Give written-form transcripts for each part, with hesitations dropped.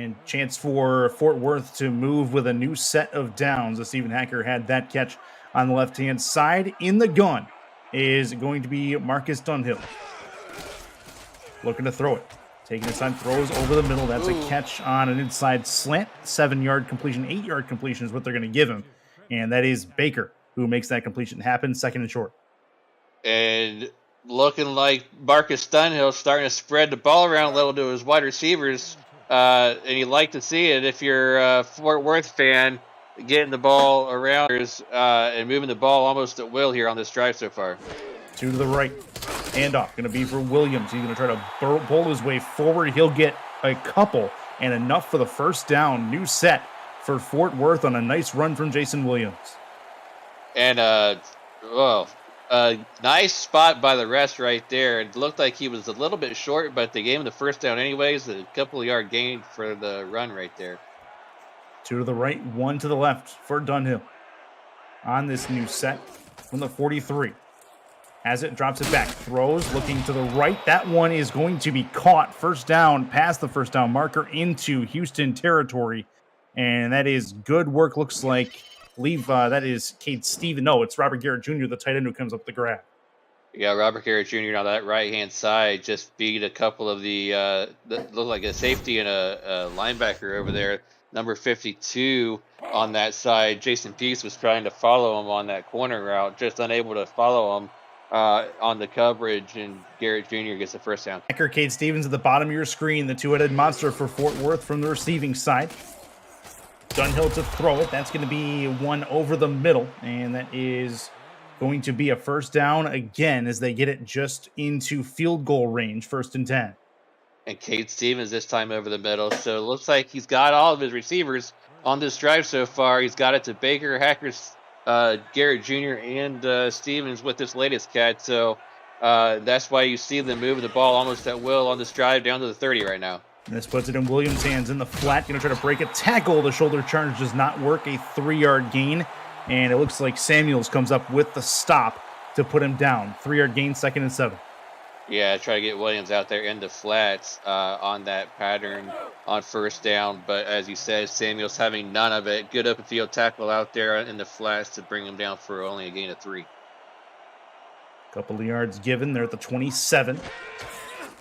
And chance for Fort Worth to move with a new set of downs. As Stephen Hacker had that catch on the left-hand side. In the gun is going to be Marcus Dunhill. Looking to throw it. Taking his time, throws over the middle. That's a catch on an inside slant. 7-yard completion, 8-yard completion is what they're going to give him. And that is Baker who makes that completion happen, second and short. And looking like Marcus Dunhill starting to spread the ball around a little to his wide receivers. And you like to see it if you're a Fort Worth fan, getting the ball around and moving the ball almost at will here on this drive so far. 2 to the right. Handoff going to be for Williams. He's going to try to pull his way forward. He'll get a couple and enough for the first down. New set for Fort Worth on a nice run from Jason Williams. And, nice spot by the rest right there. It looked like he was a little bit short, but they gave him the first down anyways. A couple of yard gain for the run right there. 2 to the right, 1 to the left for Dunhill. On this new set from the 43. As it drops it back, throws, looking to the right. That one is going to be caught. First down, past the first down marker into Houston territory. And that is good work, looks like. I believe that is Cade Stevens. No, it's Robert Garrett Jr., the tight end who comes up the grab. Yeah, Robert Garrett Jr. on that right-hand side just beat a couple of the looked like a safety and a linebacker over there. Number 52 on that side. Jason Peace was trying to follow him on that corner route, just unable to follow him on the coverage, and Garrett Jr. gets the first down. Cade Stevens at the bottom of your screen, the two-headed monster for Fort Worth from the receiving side. Dunhill to throw it. That's going to be one over the middle, and that is going to be a first down again as they get it just into field goal range, 1st and 10. And Cade Stevens this time over the middle, so it looks like he's got all of his receivers on this drive so far. He's got it to Baker, Hackers, Garrett Jr., and Stevens with this latest catch, so that's why you see them moving the ball almost at will on this drive down to the 30 right now. And this puts it in Williams' hands in the flat. Going to try to break a tackle. The shoulder charge does not work. A 3-yard gain. And it looks like Samuels comes up with the stop to put him down. 3-yard gain, 2nd and 7. Yeah, try to get Williams out there in the flats on that pattern on first down. But as you said, Samuels having none of it. Good up field tackle out there in the flats to bring him down for only a gain of 3. Couple of yards given. They're at the 27.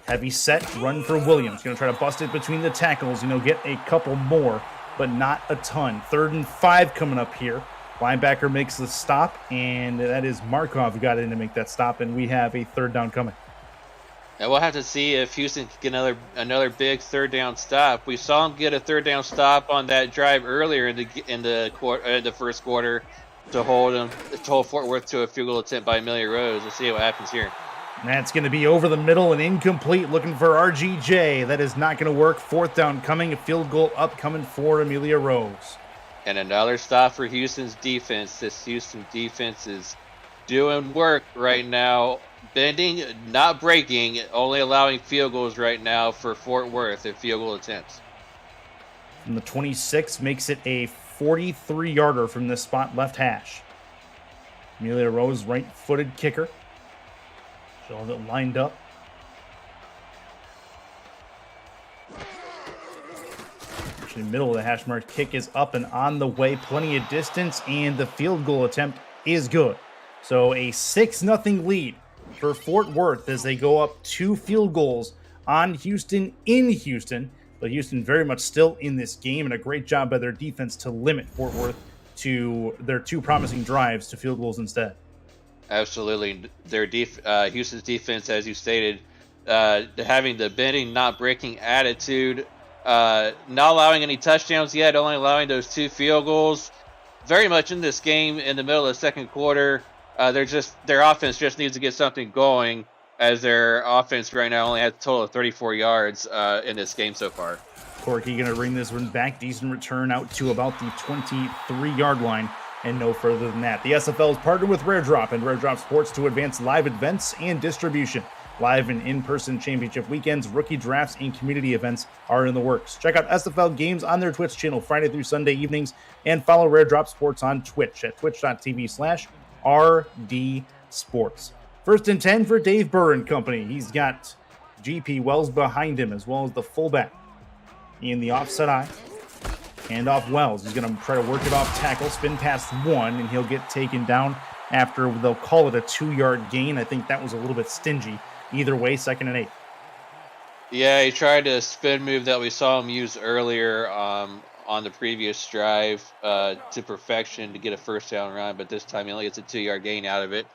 Heavy set, run for Williams. Going to try to bust it between the tackles. Get a couple more, but not a ton. 3rd and 5 coming up here. Linebacker makes the stop, and that is Markov who got in to make that stop, and we have a 3rd down coming. Now we'll have to see if Houston can get another big 3rd down stop. We saw him get a 3rd down stop on that drive earlier in the first quarter to hold Fort Worth to a field goal attempt by Amelia Rose. We'll see what happens here. And that's going to be over the middle and incomplete. Looking for RGJ. That is not going to work. 4th down coming. A field goal upcoming for Amelia Rose. And another stop for Houston's defense. This Houston defense is doing work right now. Bending, not breaking, only allowing field goals right now for Fort Worth at field goal attempts. From the 26, makes it a 43-yarder from this spot left hash. Amelia Rose, right-footed kicker. She'll have it lined up. Actually, middle of the hash mark. Kick is up and on the way. Plenty of distance, and the field goal attempt is good. So a 6-0 lead for Fort Worth as they go up 2 field goals on Houston in Houston. But Houston very much still in this game, and a great job by their defense to limit Fort Worth to their 2 promising drives to field goals instead. Absolutely. Houston's defense, as you stated, having the bending, not breaking attitude, not allowing any touchdowns yet, only allowing those 2 field goals. Very much in this game in the middle of the second quarter. Their offense just needs to get something going, as their offense right now only has a total of 34 yards in this game so far. Corky going to bring this one back. Decent return out to about the 23-yard line. And no further than that. The SFL is partnered with Rare Drop and Rare Drop Sports to advance live events and distribution. Live and in-person championship weekends, rookie drafts, and community events are in the works. Check out SFL games on their Twitch channel Friday through Sunday evenings, and follow Rare Drop Sports on Twitch at twitch.tv/RD Sports. 1st and 10 for Dave Burr and company. He's got GP Wells behind him, as well as the fullback. in the offset eye. Hand off Wells. He's going to try to work it off tackle, spin past one, and he'll get taken down after they'll call it a 2-yard gain. I think that was a little bit stingy. Either way, 2nd and 8. Yeah, he tried a spin move that we saw him use earlier on the previous drive to perfection to get a first down run, but this time he only gets a 2-yard gain out of it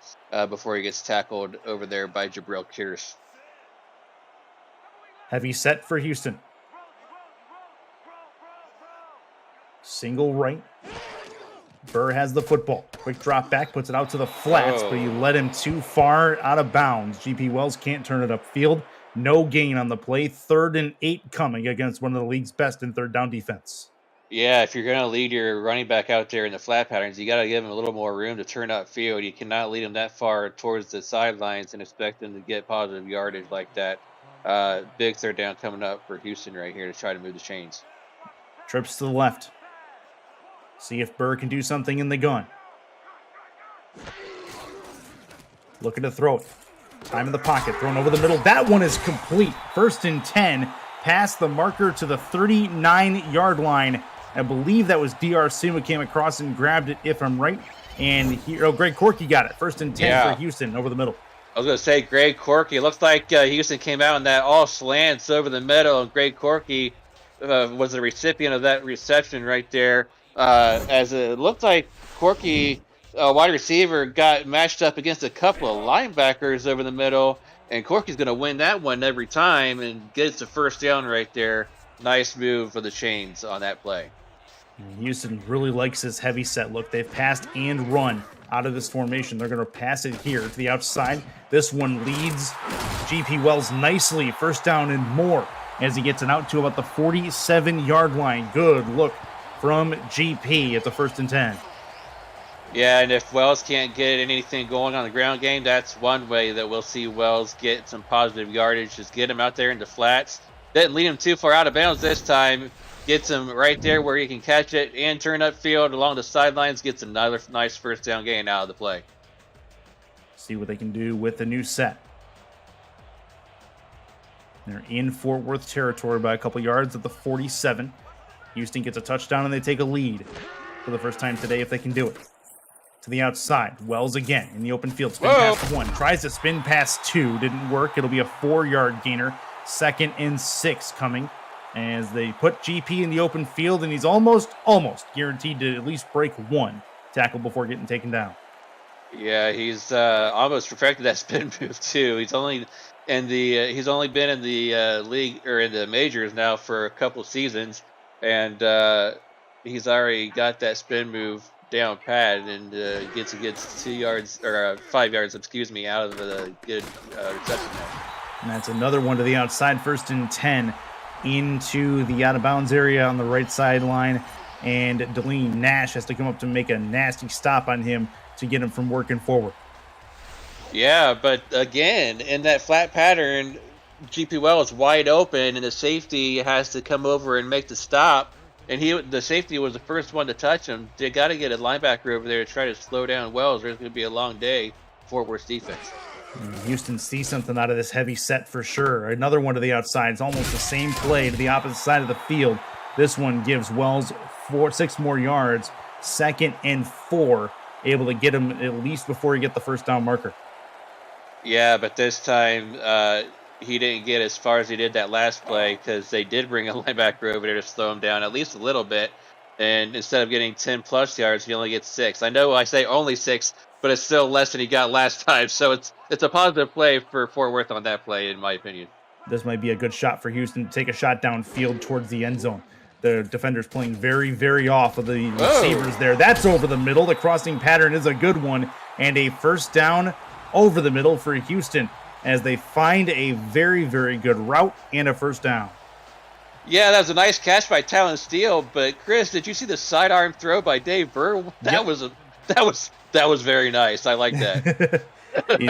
before he gets tackled over there by Jabril Kearse. Heavy set for Houston. Single right. Burr has the football. Quick drop back, puts it out to the flats, but you let him too far out of bounds. GP Wells can't turn it upfield. No gain on the play. 3rd and 8 coming against one of the league's best in third down defense. Yeah, if you're going to lead your running back out there in the flat patterns, you got to give him a little more room to turn upfield. You cannot lead him that far towards the sidelines and expect him to get positive yardage like that. Big 3rd down coming up for Houston right here to try to move the chains. Trips to the left. See if Burr can do something in the gun. Looking to throw it. Time in the pocket, thrown over the middle. That one is complete. 1st and 10, past the marker to the 39-yard line. I believe that was DRC who came across and grabbed it, if I'm right. And here, Greg Corky got it. 1st and 10 for Houston over the middle. I was going to say Greg Corky. It looks like Houston came out in that all slants over the middle, and Greg Corky was the recipient of that reception right there. As it looked like Corky, wide receiver, got matched up against a couple of linebackers over the middle, and Corky's going to win that one every time and gets the first down right there. Nice move for the chains on that play. Houston really likes this heavy set look. They've passed and run out of this formation. They're going to pass it here to the outside. This one leads GP Wells nicely. 1st down and more as he gets it out to about the 47-yard line. Good look from GP at the 1st and 10. Yeah, and if Wells can't get anything going on the ground game, that's one way that we'll see Wells get some positive yardage. Just get him out there in the flats. Didn't lead him too far out of bounds this time. Gets him right there where he can catch it and turn upfield along the sidelines. Gets another nice 1st down gain out of the play. See what they can do with the new set. They're in Fort Worth territory by a couple yards at the 47. Houston gets a touchdown and they take a lead for the first time today if they can do it. To the outside, Wells again in the open field. Spin past 1. Tries to spin past 2. Didn't work. It'll be a 4-yard gainer. 2nd and 6 coming as they put GP in the open field, and he's almost guaranteed to at least break 1 tackle before getting taken down. Yeah, he's almost perfected that spin move too. He's only been in the league or in the majors now for a couple seasons. And he's already got that spin move down pat and gets a good 2 yards or 5 yards, out of the good reception there. And that's another one to the outside. 1st and 10 into the out of bounds area on the right sideline. And Deline Nash has to come up to make a nasty stop on him to get him from working forward. Yeah, but again, in that flat pattern, GP Wells wide open, and the safety has to come over and make the stop. And the safety was the first one to touch him. They got to get a linebacker over there to try to slow down Wells, or it's going to be a long day for Fort Worth defense. Houston sees something out of this heavy set for sure. Another one to the outside. It's almost the same play to the opposite side of the field. This one gives Wells 6 more yards. 2nd and 4, able to get him at least before he get the first down marker. Yeah, but this time he didn't get as far as he did that last play because they did bring a linebacker over there to slow him down at least a little bit. And instead of getting 10-plus yards, he only gets 6. I know I say only 6, but it's still less than he got last time. So it's a positive play for Fort Worth on that play, in my opinion. This might be a good shot for Houston to take a shot downfield towards the end zone. The defender's playing very, very off of the receivers there. That's over the middle. The crossing pattern is a good one. And a first down over the middle for Houston as they find a very, very good route and a first down. Yeah, that was a nice catch by Talon Steele. But Chris, did you see the sidearm throw by Dave Burr? That was very nice. I like that.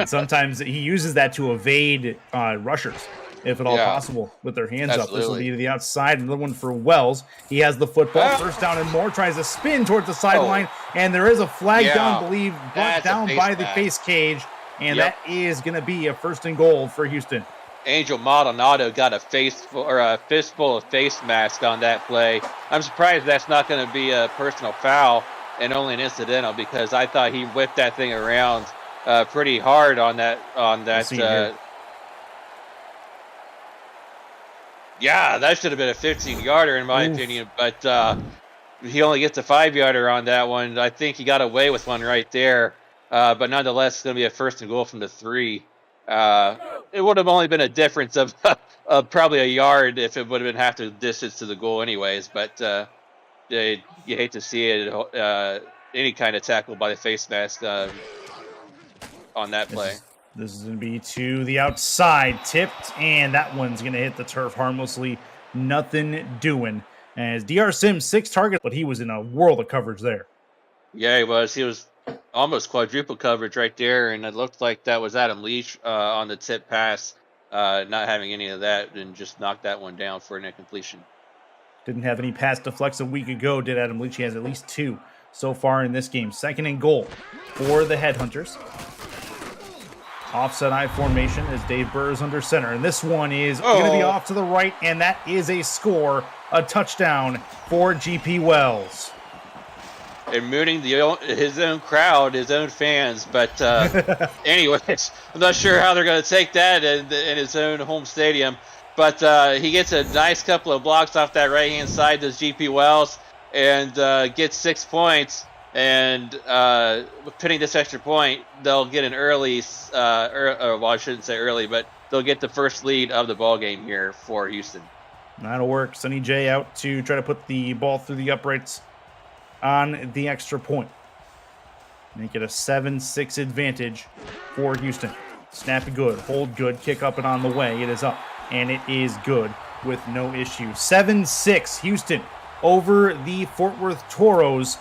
Sometimes he uses that to evade rushers, if at all possible, with their hands up. This will be to the outside. Another one for Wells. He has the football. First down and more. Tries to spin towards the sideline. And there is a flag down, brought down by the face cage. And that is going to be a 1st and goal for Houston. Angel Maldonado got a fistful of face mask on that play. I'm surprised that's not going to be a personal foul and only an incidental, because I thought he whipped that thing around pretty hard on that. We'll see it here. Yeah, that should have been a 15-yarder in my opinion, but he only gets a 5-yarder on that one. I think he got away with one right there, but nonetheless, it's going to be a 1st and goal from the 3. It would have only been a difference of probably a yard if it would have been half the distance to the goal anyways, but you hate to see it, any kind of tackle by the face mask on that play. This is going to be to the outside, tipped, and that one's going to hit the turf harmlessly. Nothing doing. As DR Sims, 6 targets, but he was in a world of coverage there. Yeah, he was. He was almost quadruple coverage right there, and it looked like that was Adam Leach on the tip pass, not having any of that, and just knocked that one down for an incompletion. Didn't have any pass deflects a week ago, did Adam Leach. He has at least 2 so far in this game. 2nd and goal for the Headhunters. Offset I formation as Dave Burr is under center. And this one is going to be off to the right, and that is a score, a touchdown for GP Wells. And mooning his own crowd, his own fans. But anyways, I'm not sure how they're going to take that in his own home stadium. But he gets a nice couple of blocks off that right-hand side, does GP Wells, and gets 6 points. And pinning this extra point, they'll get an early, well, I shouldn't say early, but they'll get the first lead of the ball game here for Houston. That'll work. Sonny J out to try to put the ball through the uprights on the extra point. Make it a 7-6 advantage for Houston. Snap it good, hold good, kick up and on the way. It is up, and it is good with no issue. 7-6 Houston over the Fort Worth Toros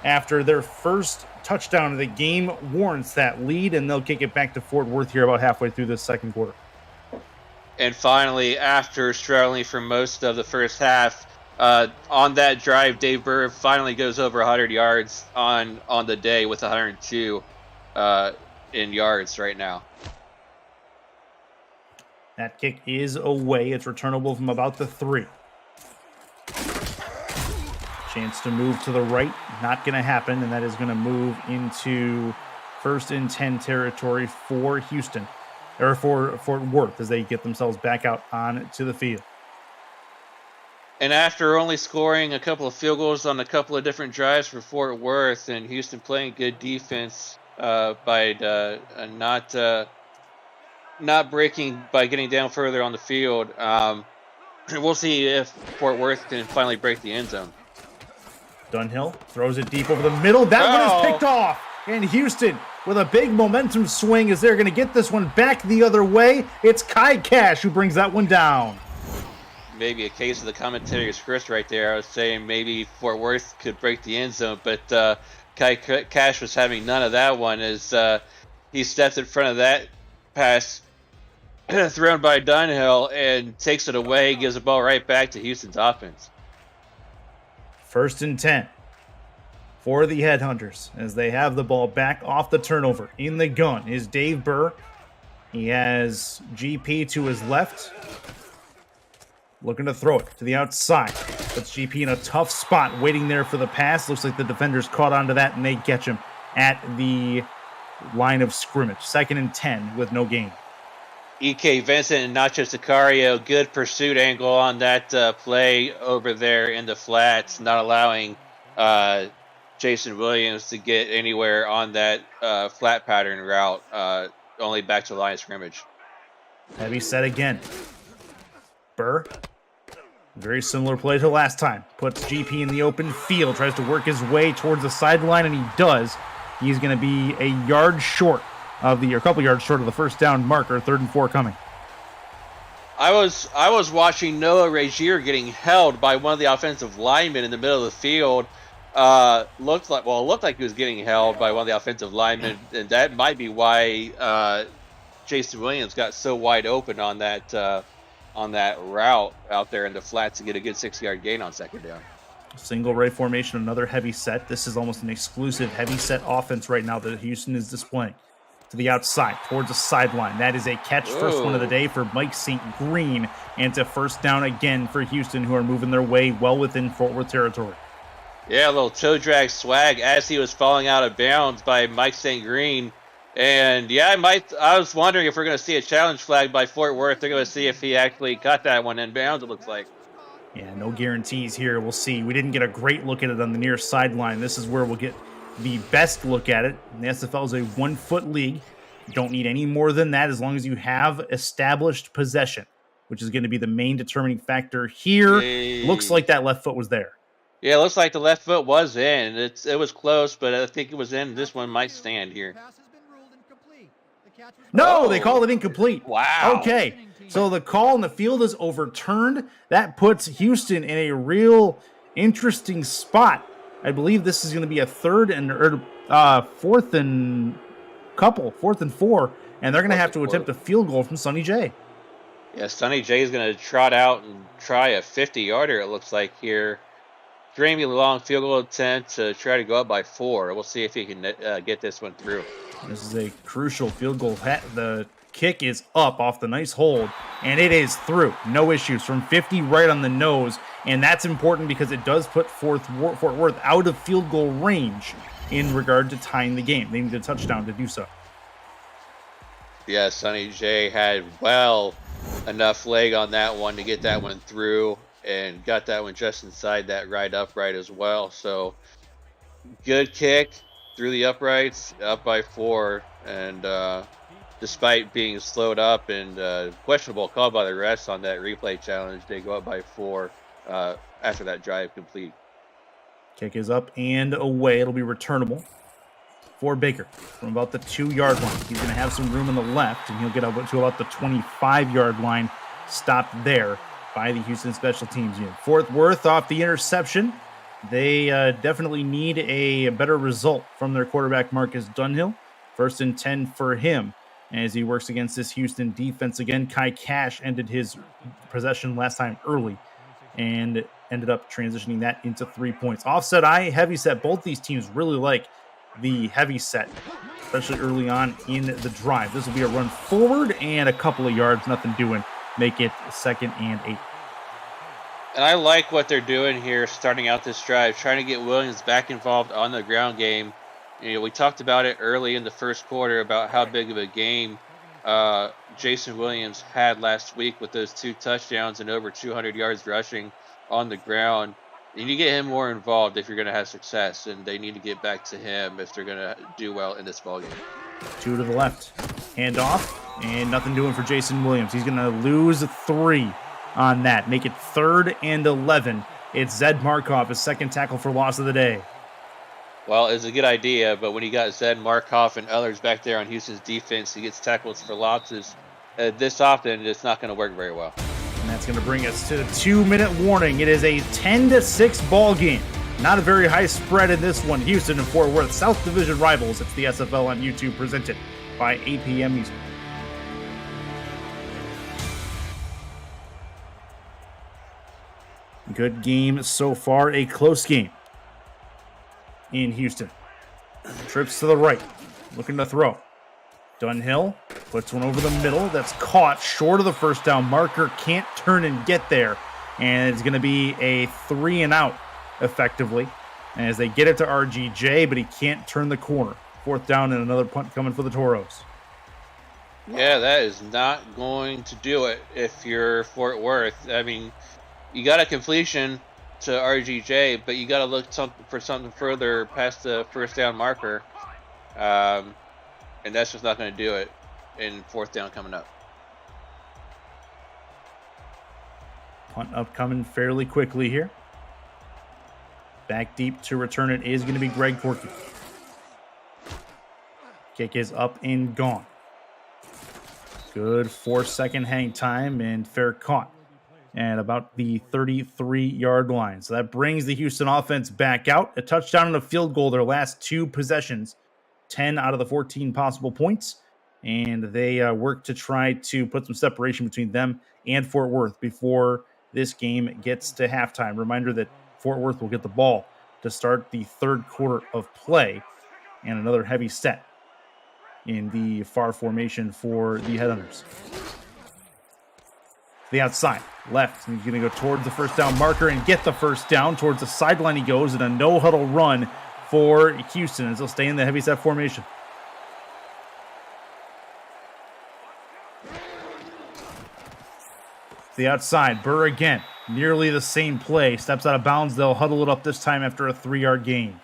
after their first touchdown of the game warrants that lead, and they'll kick it back to Fort Worth here about halfway through the 2nd quarter. And finally, after struggling for most of the first half, on that drive, Dave Burr finally goes over 100 yards on the day with 102 in yards right now. That kick is away. It's returnable from about the 3. Chance to move to the right, not going to happen, and that is going to move into 1st and 10 territory for Houston, or for Fort Worth, as they get themselves back out onto the field. And after only scoring a couple of field goals on a couple of different drives for Fort Worth, and Houston playing good defense by not breaking by getting down further on the field, we'll see if Fort Worth can finally break the end zone. Dunhill throws it deep over the middle. That one is picked off. And Houston with a big momentum swing as they're going to get this one back the other way. It's Kai Cash who brings that one down. Maybe a case of the commentator's curse right there. I was saying maybe Fort Worth could break the end zone, but Kai Cash was having none of that one as he steps in front of that pass thrown by Dunhill and takes it away, gives the ball right back to Houston's offense. 1st and 10 for the Headhunters as they have the ball back off the turnover. In the gun is Dave Burr. He has GP to his left. Looking to throw it to the outside. Puts GP in a tough spot, waiting there for the pass. Looks like the defenders caught onto that, and they catch him at the line of scrimmage. 2nd and 10 with no gain. E.K. Vincent and Nacho Sicario, good pursuit angle on that play over there in the flats, not allowing Jason Williams to get anywhere on that flat pattern route, only back to the line of scrimmage. Heavy set again. Burr, very similar play to last time. Puts GP in the open field, tries to work his way towards the sideline, and he does. He's going to be a couple yards short of the first down marker. 3rd and 4 coming. I was watching Noah Regier getting held by one of the offensive linemen in the middle of the field. It looked like he was getting held by one of the offensive linemen, and that might be why Jason Williams got so wide open on that route out there in the flats to get a good 6-yard gain on 2nd down. Single right formation, another heavy set. This is almost an exclusive heavy set offense right now that Houston is displaying. to the outside towards the sideline. That is a catch, first one of the day for Mike St. Green, and it's a first down again for Houston, who are moving their way well within Fort Worth territory. Yeah, a little toe drag swag as he was falling out of bounds by Mike St. Green. And yeah, I was wondering if we're going to see a challenge flag by Fort Worth. They're going to see if he actually got that one in bounds, it looks like. Yeah, no guarantees here. We'll see. We didn't get a great look at it on the near sideline. This is where we'll get the best look at it. And the SFL is a 1 foot league. You don't need any more than that as long as you have established possession, which is going to be the main determining factor here. Yay. Looks like that left foot was there. Yeah, it looks like the left foot was in. It was close, but I think it was in. This one might stand here. No, they call it incomplete. Wow. Okay, so the call in the field is overturned. That puts Houston in a real interesting spot. I believe this is going to be a fourth and 4, and they're going to have to attempt a field goal from Sonny J. Yeah, Sonny J is going to trot out and try a 50-yarder, it looks like here. Extremely long field goal attempt to try to go up by 4. We'll see if he can get this one through. This is a crucial field goal. The kick is up off the nice hold, and it is through. No issues from 50 right on the nose, and that's important because it does put Fort Worth out of field goal range in regard to tying the game. They need a touchdown to do so. Yeah, Sonny J had well enough leg on that one to get that one through, and got that one just inside that right upright as well. So good kick through the uprights, up by 4, and despite being slowed up and questionable call by the refs on that replay challenge, they go up by 4 after that drive complete. Kick is up and away. It'll be returnable for Baker from about the 2-yard line. He's going to have some room on the left, and he'll get up to about the 25-yard line, stopped there by the Houston Special Teams unit. Fort Worth off the interception. They definitely need a better result from their quarterback, Marcus Dunhill. 1st and 10 for him as he works against this Houston defense again. Kai Cash ended his possession last time early and ended up transitioning that into 3 points. Offset I, heavy set. Both these teams really like the heavy set, especially early on in the drive. This will be a run forward and a couple of yards, nothing doing. Make it 2nd and 8. And I like what they're doing here starting out this drive, trying to get Williams back involved on the ground game. You know, we talked about it early in the first quarter about how big of a game Jason Williams had last week with those 2 touchdowns and over 200 yards rushing on the ground. You need to get him more involved if you're going to have success, and they need to get back to him if they're going to do well in this ballgame. 2 to the left. Hand off, and nothing doing for Jason Williams. He's going to lose 3 on that. Make it 3rd and 11. It's Zed Markov, his 2nd tackle for loss of the day. Well, it's a good idea, but when you got Zed Markov and others back there on Houston's defense, he gets tackles for losses this often, it's not going to work very well. And that's going to bring us to the 2-minute warning. It is a 10-6 ball game. Not a very high spread in this one. Houston and Fort Worth, South Division rivals. It's the SFL on YouTube, presented by APM Music. Good game so far. A close game in Houston. Trips to the right. Looking to throw. Dunhill puts one over the middle. That's caught short of the first down marker. Can't turn and get there. And it's going to be a 3 and out effectively as they get it to RGJ, but he can't turn the corner. 4th down and another punt coming for the Toros. Yeah, that is not going to do it if you're Fort Worth. I mean, you got a completion to RGJ, but you got to look for something further past the first down marker. And that's just not going to do it in 4th down coming up. Punt upcoming fairly quickly here. Back deep to return it is going to be Greg Corky. Kick is up and gone. Good 4-second hang time and fair caught at about the 33-yard line. So that brings the Houston offense back out. A touchdown and a field goal their last 2 possessions. 10 out of the 14 possible points. And they work to try to put some separation between them and Fort Worth before this game gets to halftime. Reminder that Fort Worth will get the ball to start the 3rd quarter of play, and another heavy set in the far formation for the Headhunters. The outside, left, and he's going to go towards the first down marker and get the first down. Towards the sideline he goes in a no-huddle run for Houston as they'll stay in the heavy set formation. The outside, Burr again, nearly the same play. Steps out of bounds, they'll huddle it up this time after a 3-yard gain.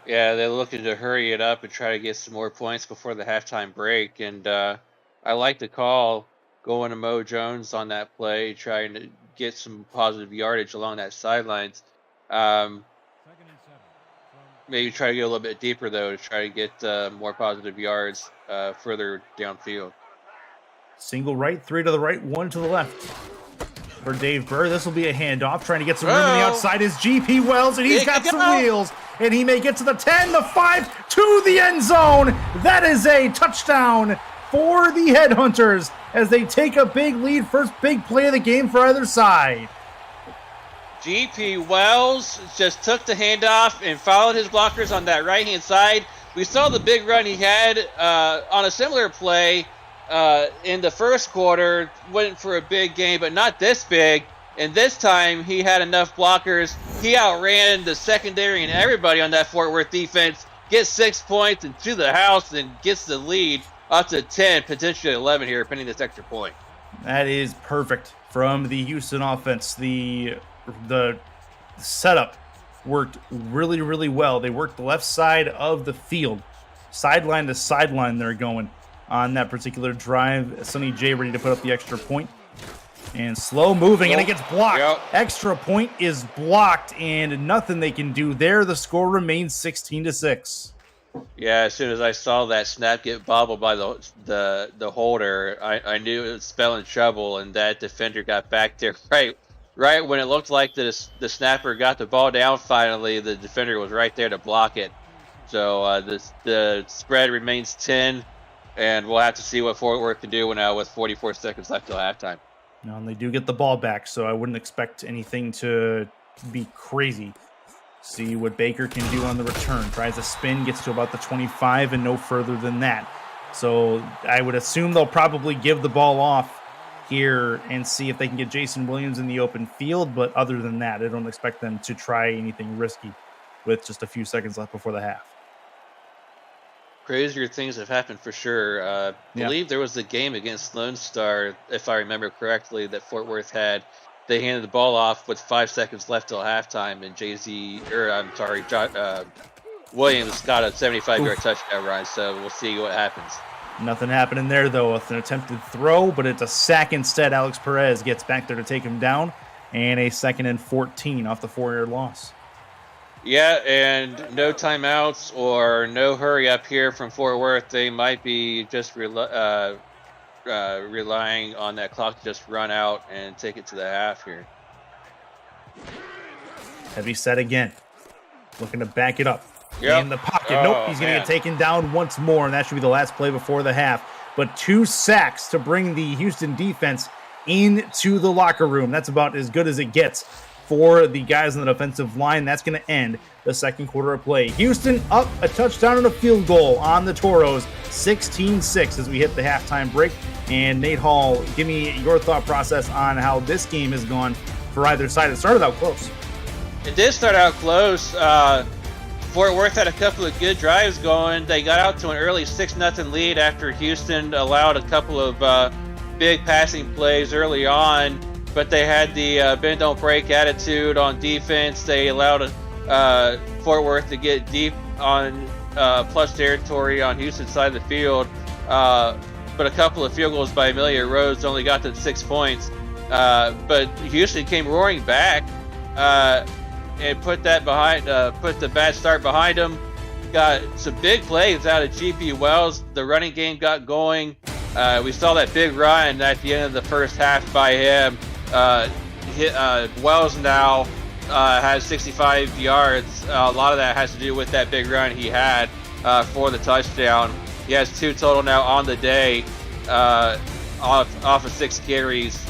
Yeah, they're looking to hurry it up and try to get some more points before the halftime break. And I like the call going to Mo Jones on that play, trying to get some positive yardage along that sidelines. Maybe try to get a little bit deeper, though, to try to get more positive yards further downfield. Single right, 3 to the right, 1 to the left. For Dave Burr, this will be a handoff. Trying to get some room on the outside is GP Wells, and he's got some wheels. And he may get to the 10, the 5, to the end zone. That is a touchdown for the Headhunters as they take a big lead. First big play of the game for either side. GP Wells just took the handoff and followed his blockers on that right-hand side. We saw the big run he had on a similar play in the first quarter. Went for a big game, but not this big. And this time, he had enough blockers. He outran the secondary and everybody on that Fort Worth defense. Gets 6 points and to the house and gets the lead up to 10, potentially 11 here, pending this extra point. That is perfect from the Houston offense. The setup worked really, really well. They worked the left side of the field. Sideline to sideline they're going on that particular drive. Sonny J ready to put up the extra point. And slow moving, and it gets blocked. Yep. Extra point is blocked, and nothing they can do there. The score remains 16-6. Yeah, as soon as I saw that snap get bobbled by the holder, I knew it was spelling trouble, and that defender got back there right when it looked like the snapper got the ball down finally. The defender was right there to block it. So the spread remains 10, and we'll have to see what Fort Worth can do with 44 seconds left till halftime. No, and they do get the ball back, so I wouldn't expect anything to be crazy. See what Baker can do on the return. Tries a spin, gets to about the 25, and no further than that. So I would assume they'll probably give the ball off here and see if they can get Jason Williams in the open field, but other than that, I don't expect them to try anything risky with just a few seconds left before the half. Crazier things have happened for sure. I believe there was a game against Lone Star, if I remember correctly, that Fort Worth had. They handed the ball off with 5 seconds left till halftime, and Williams got a 75-yard touchdown run. So we'll see what happens. Nothing happening there though. It's an attempted throw, but it's a sack instead. Alex Perez gets back there to take him down, and a 2nd and 14 off the 4-yard loss. Yeah, and no timeouts or no hurry up here from Fort Worth. They might be just relying on that clock to just run out and take it to the half here. Heavy set again. Looking to back it up. Yep. In the pocket. Nope, he's going to get taken down once more, and that should be the last play before the half. But 2 sacks to bring the Houston defense into the locker room. That's about as good as it gets for the guys on the defensive line. That's going to end the second quarter of play. Houston up a touchdown and a field goal on the Toros, 16-6 as we hit the halftime break. And Nate Hall, give me your thought process on how this game has gone for either side. It started out close. It did start out close. Fort Worth had a couple of good drives going. They got out to an early 6-0 lead after Houston allowed a couple of big passing plays early on. But they had the bend don't break attitude on defense. They allowed Fort Worth to get deep on plus territory on Houston's side of the field. But a couple of field goals by Amelia Rose only got them 6 points. But Houston came roaring back and put the bad start behind them. Got some big plays out of GP Wells. The running game got going. We saw that big run at the end of the first half by him. Wells now has 65 yards. A lot of that has to do with that big run he had for the touchdown. He has 2 total now on the day, off of 6 carries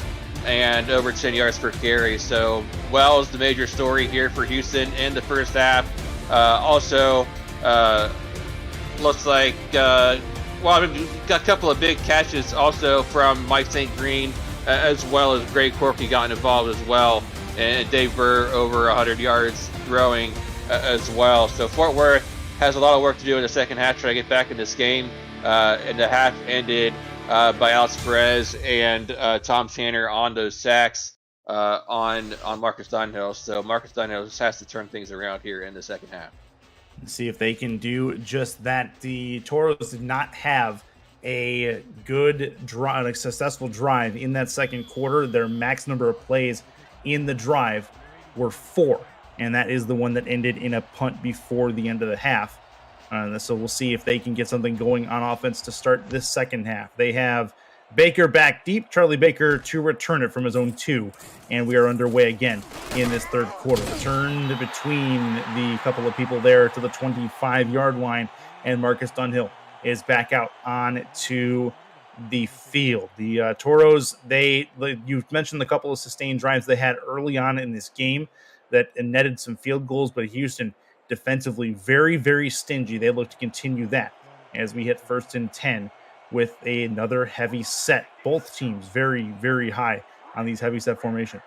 and over 10 yards per carry. So Wells, the major story here for Houston in the first half. Also, looks like well, I mean, we got a couple of big catches also from Mike St. Green, as well as Greg Corky got involved as well, and Dave Burr over 100 yards throwing as well. So Fort Worth has a lot of work to do in the second half trying to get back in this game. And the half ended by Alex Perez and Tom Tanner on those sacks on Marcus Dunhill. So Marcus Dunhill just has to turn things around here in the second half. See if they can do just that. The Toros did not have a good drive, a successful drive in that second quarter. Their max number of plays in the drive were 4, and that is the one that ended in a punt before the end of the half. So we'll see if they can get something going on offense to start this second half. They have Baker back deep, Charlie Baker to return it from his own 2, and we are underway again in this third quarter. Returned between the couple of people there to the 25-yard line, and Marcus Dunhill is back out on to the field. The Toros, you mentioned the couple of sustained drives they had early on in this game that netted some field goals, but Houston defensively very, very stingy. They look to continue that as we hit 1st and 10 with another heavy set. Both teams very, very high on these heavy set formations.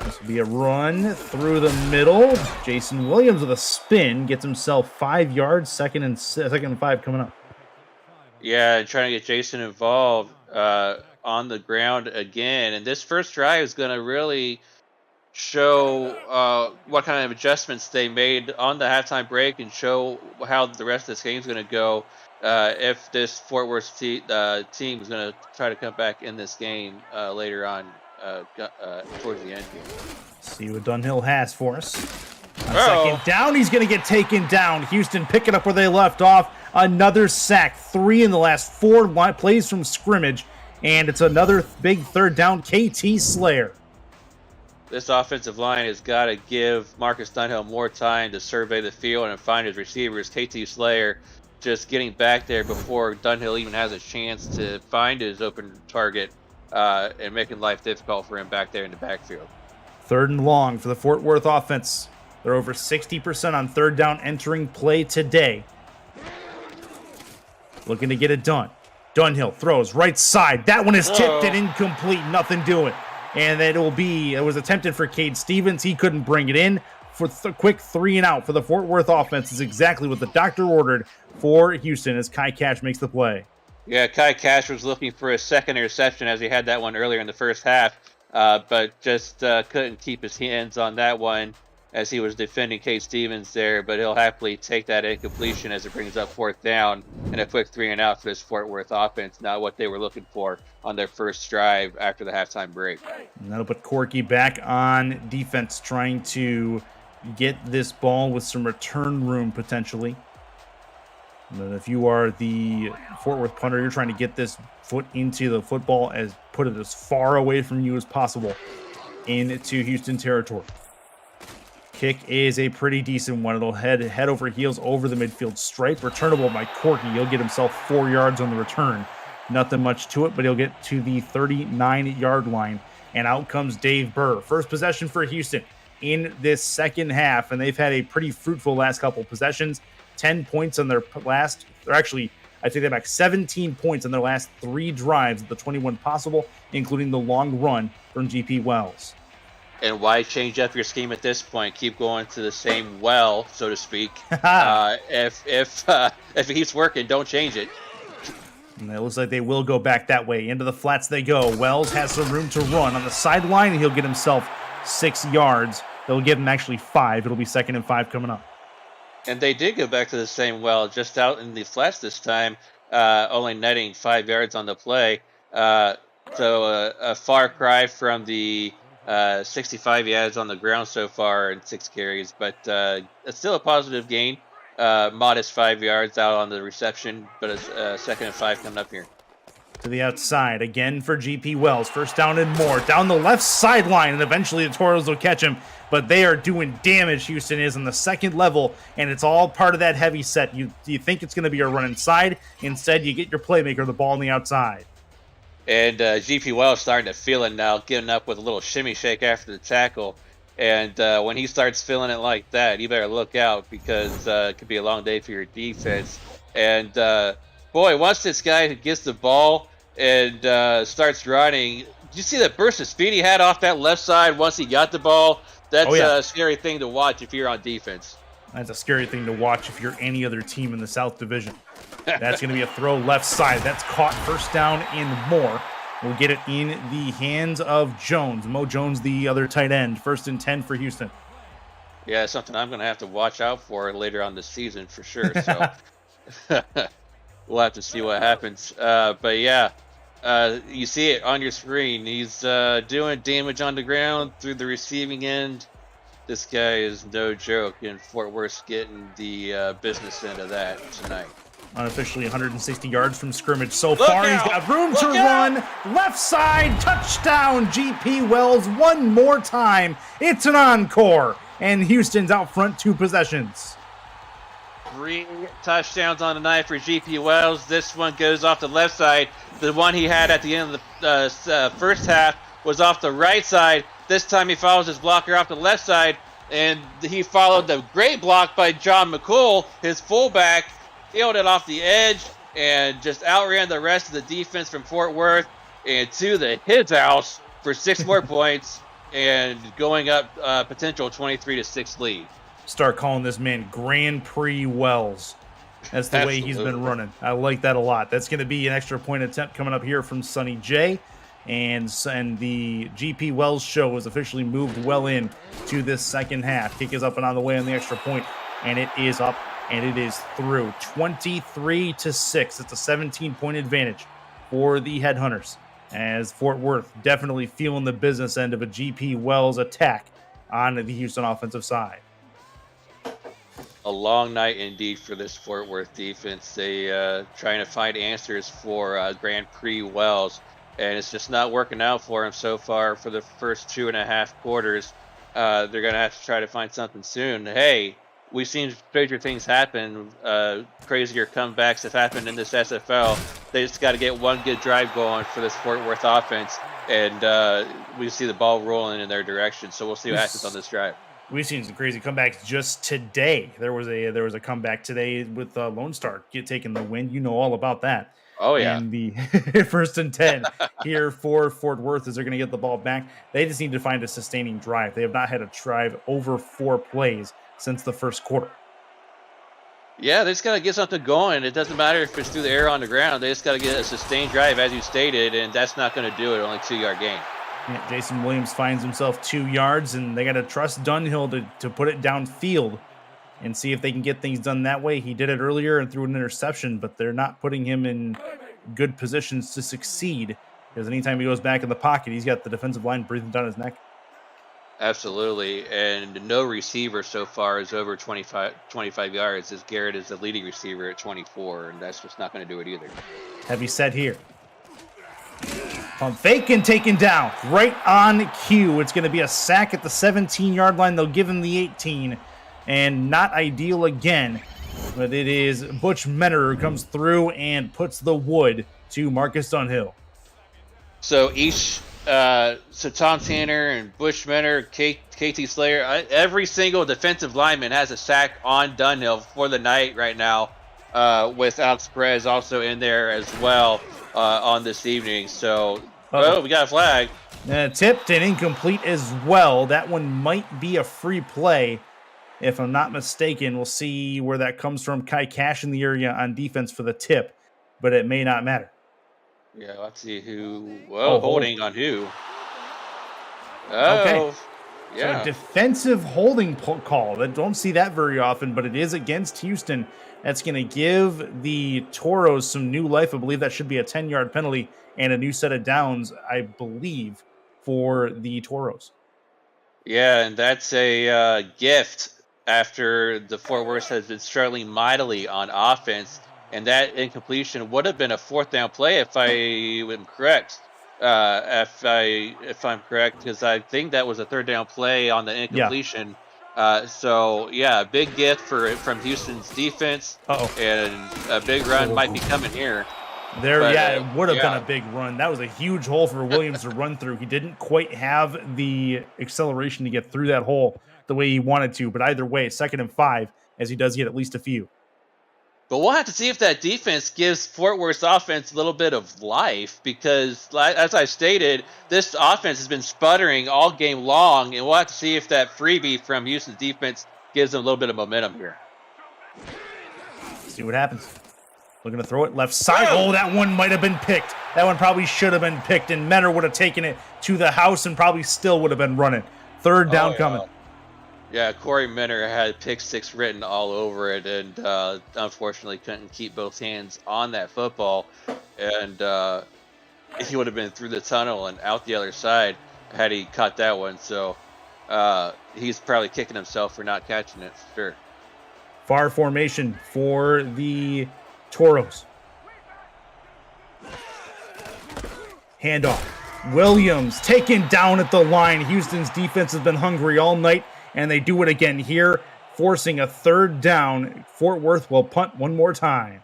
This will be a run through the middle. Jason Williams with a spin gets himself 5 yards. Second and 5 coming up. Yeah, trying to get Jason involved on the ground again. And this first drive is going to really show what kind of adjustments they made on the halftime break and show how the rest of this game is going to go if this Fort Worth team is going to try to come back in this game later on towards the end here. See what Dunhill has for us. On second down, he's going to get taken down. Houston picking up where they left off. Another sack, 3 in the last 4 plays from scrimmage, and it's another big third down. KT Slayer. This offensive line has got to give Marcus Dunhill more time to survey the field and find his receivers. KT Slayer just getting back there before Dunhill even has a chance to find his open target and making life difficult for him back there in the backfield. 3rd and long for the Fort Worth offense. They're over 60% on third down entering play today. Looking to get it done. Dunhill throws right side. That one is tipped and incomplete. Nothing doing. And it was attempted for Cade Stevens. He couldn't bring it in. For quick 3 and out for the Fort Worth offense is exactly what the doctor ordered for Houston as Kai Cash makes the play. Yeah, Kai Cash was looking for a second interception as he had that one earlier in the first half, but just couldn't keep his hands on that one as he was defending Cade Stevens there, but he'll happily take that incompletion as it brings up 4th down and a quick 3 and out for this Fort Worth offense, not what they were looking for on their first drive after the halftime break. And that'll put Corky back on defense, trying to get this ball with some return room potentially. But if you are the Fort Worth punter, you're trying to get this foot into the football, put it as far away from you as possible into Houston territory. Kick is a pretty decent one. It'll head over heels over the midfield stripe. Returnable by Corky. He'll get himself 4 yards on the return. Nothing much to it, but he'll get to the 39-yard line. And out comes Dave Burr. First possession for Houston in this second half, and they've had a pretty fruitful last couple possessions. 10 points on their last, or actually, I take that back, 17 points on their last 3 drives of the 21 possible, including the long run from GP Wells. And why change up your scheme at this point? Keep going to the same well, so to speak. If it keeps working, don't change it. And it looks like they will go back that way. Into the flats they go. Wells has some room to run on the sideline, and he'll get himself 6 yards. They'll give him actually 5. It'll be 2nd and 5 coming up. And they did go back to the same well, just out in the flats this time, only netting 5 yards on the play. So a far cry from the 65 yards on the ground so far and 6 carries, but it's still a positive gain. Modest 5 yards out on the reception, but it's 2nd and 5 coming up here. To the outside again for GP Wells. First down and more. Down the left sideline, and eventually the Toros will catch him. But they are doing damage, Houston is, on the second level, and it's all part of that heavy set. You think it's going to be a run inside. Instead, you get your playmaker the ball on the outside. And GP Wells starting to feel it now, getting up with a little shimmy shake after the tackle. And when he starts feeling it like that, you better look out because it could be a long day for your defense. And boy, once this guy gets the ball and starts running, did you see that burst of speed he had off that left side once he got the ball? That's a scary thing to watch if you're on defense. That's a scary thing to watch if you're any other team in the South Division. That's going to be a throw left side. That's caught, first down and more. We'll get it in the hands of Jones. Mo Jones, the other tight end. 1st and 10 for Houston. Yeah, something I'm going to have to watch out for later on this season for sure. So we'll have to see what happens. But yeah, you see it on your screen. He's doing damage on the ground through the receiving end. This guy is no joke, and Fort Worth's getting the business end of that tonight. Unofficially 160 yards from scrimmage so far. He's got room to run. Left side, touchdown, GP Wells one more time. It's an encore, and Houston's out front 2 possessions. 3 touchdowns on the night for GP Wells. This one goes off the left side. The one he had at the end of the first half was off the right side. This time he follows his blocker off the left side, and he followed the great block by John McCool, his fullback. Healed it off the edge and just outran the rest of the defense from Fort Worth and to his house for 6 more points and going up potential 23-6 lead. Start calling this man Grand Prix Wells. That's the way he's been running. I like that a lot. That's going to be an extra point attempt coming up here from Sonny J. And the GP Wells show is officially moved well in to this second half. Kick is up and on the way on the extra point, and it is up. And it is through 23-6. It's a 17-point advantage for the Headhunters, as Fort Worth definitely feeling the business end of a GP Wells attack on the Houston offensive side. A long night indeed for this Fort Worth defense. They trying to find answers for Grand Prix Wells, and it's just not working out for them so far for the first 2.5 quarters. They're going to have to try to find something soon. Hey, we've seen stranger things happen. Crazier comebacks have happened in this SFL. They just got to get one good drive going for this Fort Worth offense, and we see the ball rolling in their direction. So we'll see what happens on this drive. We've seen some crazy comebacks just today. There was a comeback today with Lone Star taking the win. You know all about that. Oh yeah. And the 1st and 10 here for Fort Worth as they're going to get the ball back. They just need to find a sustaining drive. They have not had a drive over 4 plays since the first quarter. Yeah, they just got to get something going. It doesn't matter if it's through the air or on the ground. They just got to get a sustained drive, as you stated, and that's not going to do it. Only 2-yard gain. Yeah, Jason Williams finds himself 2 yards, and they got to trust Dunhill to put it downfield and see if they can get things done that way. He did it earlier and threw an interception, but they're not putting him in good positions to succeed, because anytime he goes back in the pocket, he's got the defensive line breathing down his neck. Absolutely, and no receiver so far is over 25 yards, as Garrett is the leading receiver at 24, and that's just not going to do it either. Heavy set here. Pump fake and taken down right on cue. It's going to be a sack at the 17-yard line. They'll give him the 18, and not ideal again, but it is Butch Menner who comes through and puts the wood to Marcus Dunhill. So Tom Tanner and Butch Menner, KT Slayer, every single defensive lineman has a sack on Dunhill for the night right now, with Alex Perez also in there as well on this evening. So, we got a flag. Tipped and incomplete as well. That one might be a free play, if I'm not mistaken. We'll see where that comes from. Kai Cash in the area on defense for the tip, but it may not matter. Yeah, let's see who. Well, holding on who? Okay. Yeah. So defensive holding call. I don't see that very often, but it is against Houston. That's going to give the Toros some new life. I believe that should be a 10-yard penalty and a new set of downs, I believe, for the Toros. Yeah, and that's a gift after the Fort Worth has been struggling mightily on offense. And that incompletion would have been a 4th down play if I am correct. If I'm correct, because I think that was a 3rd down play on the incompletion. Yeah. A big gift from Houston's defense. And a big run might be coming here. It would have been a big run. That was a huge hole for Williams to run through. He didn't quite have the acceleration to get through that hole the way he wanted to. But either way, 2nd and 5, as he does get at least a few. But we'll have to see if that defense gives Fort Worth's offense a little bit of life because, as I stated, this offense has been sputtering all game long, and we'll have to see if that freebie from Houston's defense gives them a little bit of momentum here. See what happens. Looking to throw it left side. Oh, that one might have been picked. That one probably should have been picked, and Metter would have taken it to the house and probably still would have been running. Third down coming. Yeah, Corey Minner had pick 6 written all over it, and unfortunately couldn't keep both hands on that football. And he would have been through the tunnel and out the other side had he caught that one. So he's probably kicking himself for not catching it, for sure. Far formation for the Toros. Handoff. Williams taken down at the line. Houston's defense has been hungry all night, and they do it again here, forcing a third down. Fort Worth will punt one more time.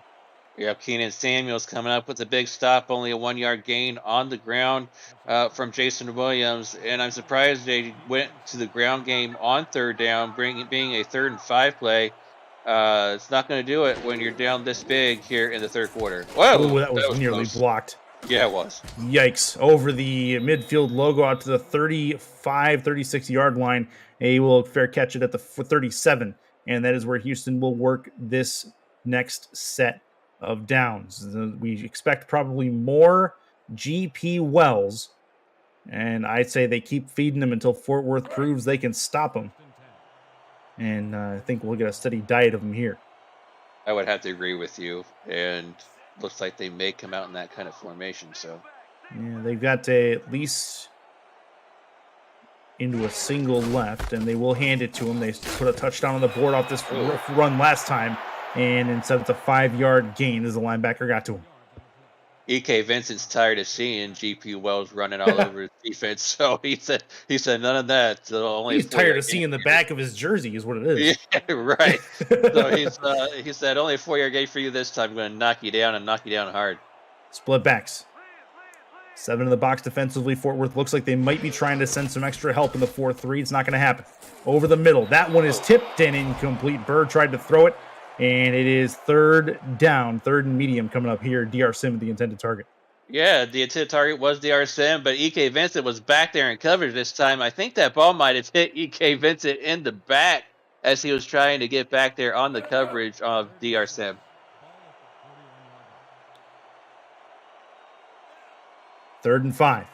Yeah, Keenan Samuels coming up with a big stop, only a 1-yard gain on the ground from Jason Williams. And I'm surprised they went to the ground game on third down, being a 3rd and 5 play. It's not going to do it when you're down this big here in the third quarter. Whoa, ooh, that was nearly close. Blocked. Yeah, it was. Yikes. Over the midfield logo out to the 35, 36-yard line. He will fair catch it at the 37, and that is where Houston will work this next set of downs. We expect probably more GP Wells, and I'd say they keep feeding them until Fort Worth proves they can stop them. And I think we'll get a steady diet of them here. I would have to agree with you, and looks like they may come out in that kind of formation. So yeah, they've got to at least into a single left, and they will hand it to him. They put a touchdown on the board off this run last time, and instead it's a 5-yard gain as the linebacker got to him. E.K. Vincent's tired of seeing GP Wells running all over his defense, so he said none of that. So he's tired of seeing the back of his jersey is what it is. Yeah, right. So he said, only a 4-yard gain for you this time. I'm going to knock you down and knock you down hard. Split backs. 7 in the box defensively. Fort Worth looks like they might be trying to send some extra help in the 4-3. It's not going to happen. Over the middle. That one is tipped and incomplete. Bird tried to throw it, and it is third down, 3rd and medium coming up here. DR Sim, the intended target. Yeah, the intended target was DR Sim, but E.K. Vincent was back there in coverage this time. I think that ball might have hit E.K. Vincent in the back as he was trying to get back there on the coverage of DR Sim. Third and 5.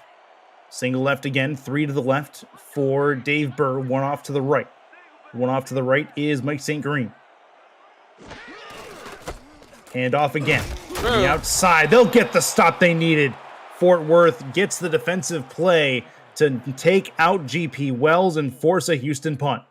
Single left again, 3 to the left for Dave Burr, 1 off to the right. 1 off to the right is Mike St. Green. Hand off again. The outside. They'll get the stop they needed. Fort Worth gets the defensive play to take out GP Wells and force a Houston punt.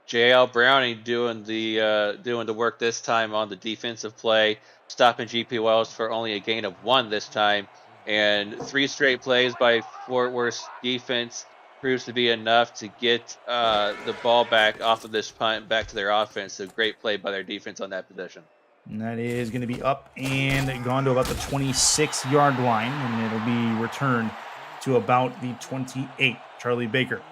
JL Browning doing the work this time on the defensive play, stopping GP Wells for only a gain of 1 this time. And 3 straight plays by Fort Worth's defense proves to be enough to get the ball back off of this punt back to their offense. So great play by their defense on that possession. And that is going to be up and gone to about the 26-yard line, and it'll be returned to about the 28. Charlie Baker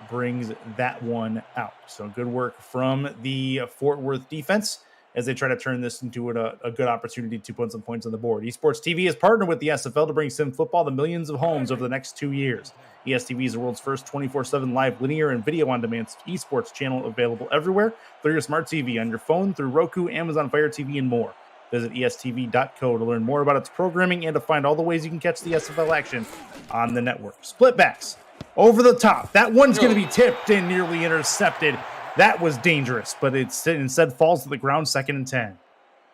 brings that one out. So good work from the Fort Worth defense as they try to turn this into a good opportunity to put some points on the board. Esports TV has partnered with the SFL to bring sim football to millions of homes over the next 2 years. ESTV is the world's first 24/7 live linear and video on demand esports channel available everywhere through your smart TV, on your phone, through Roku, Amazon Fire TV, and more. Visit estv.co to learn more about its programming and to find all the ways you can catch the SFL action on the network. Splitbacks over the top. That one's going to be tipped and nearly intercepted. That was dangerous, but it instead falls to the ground, 2nd and 10.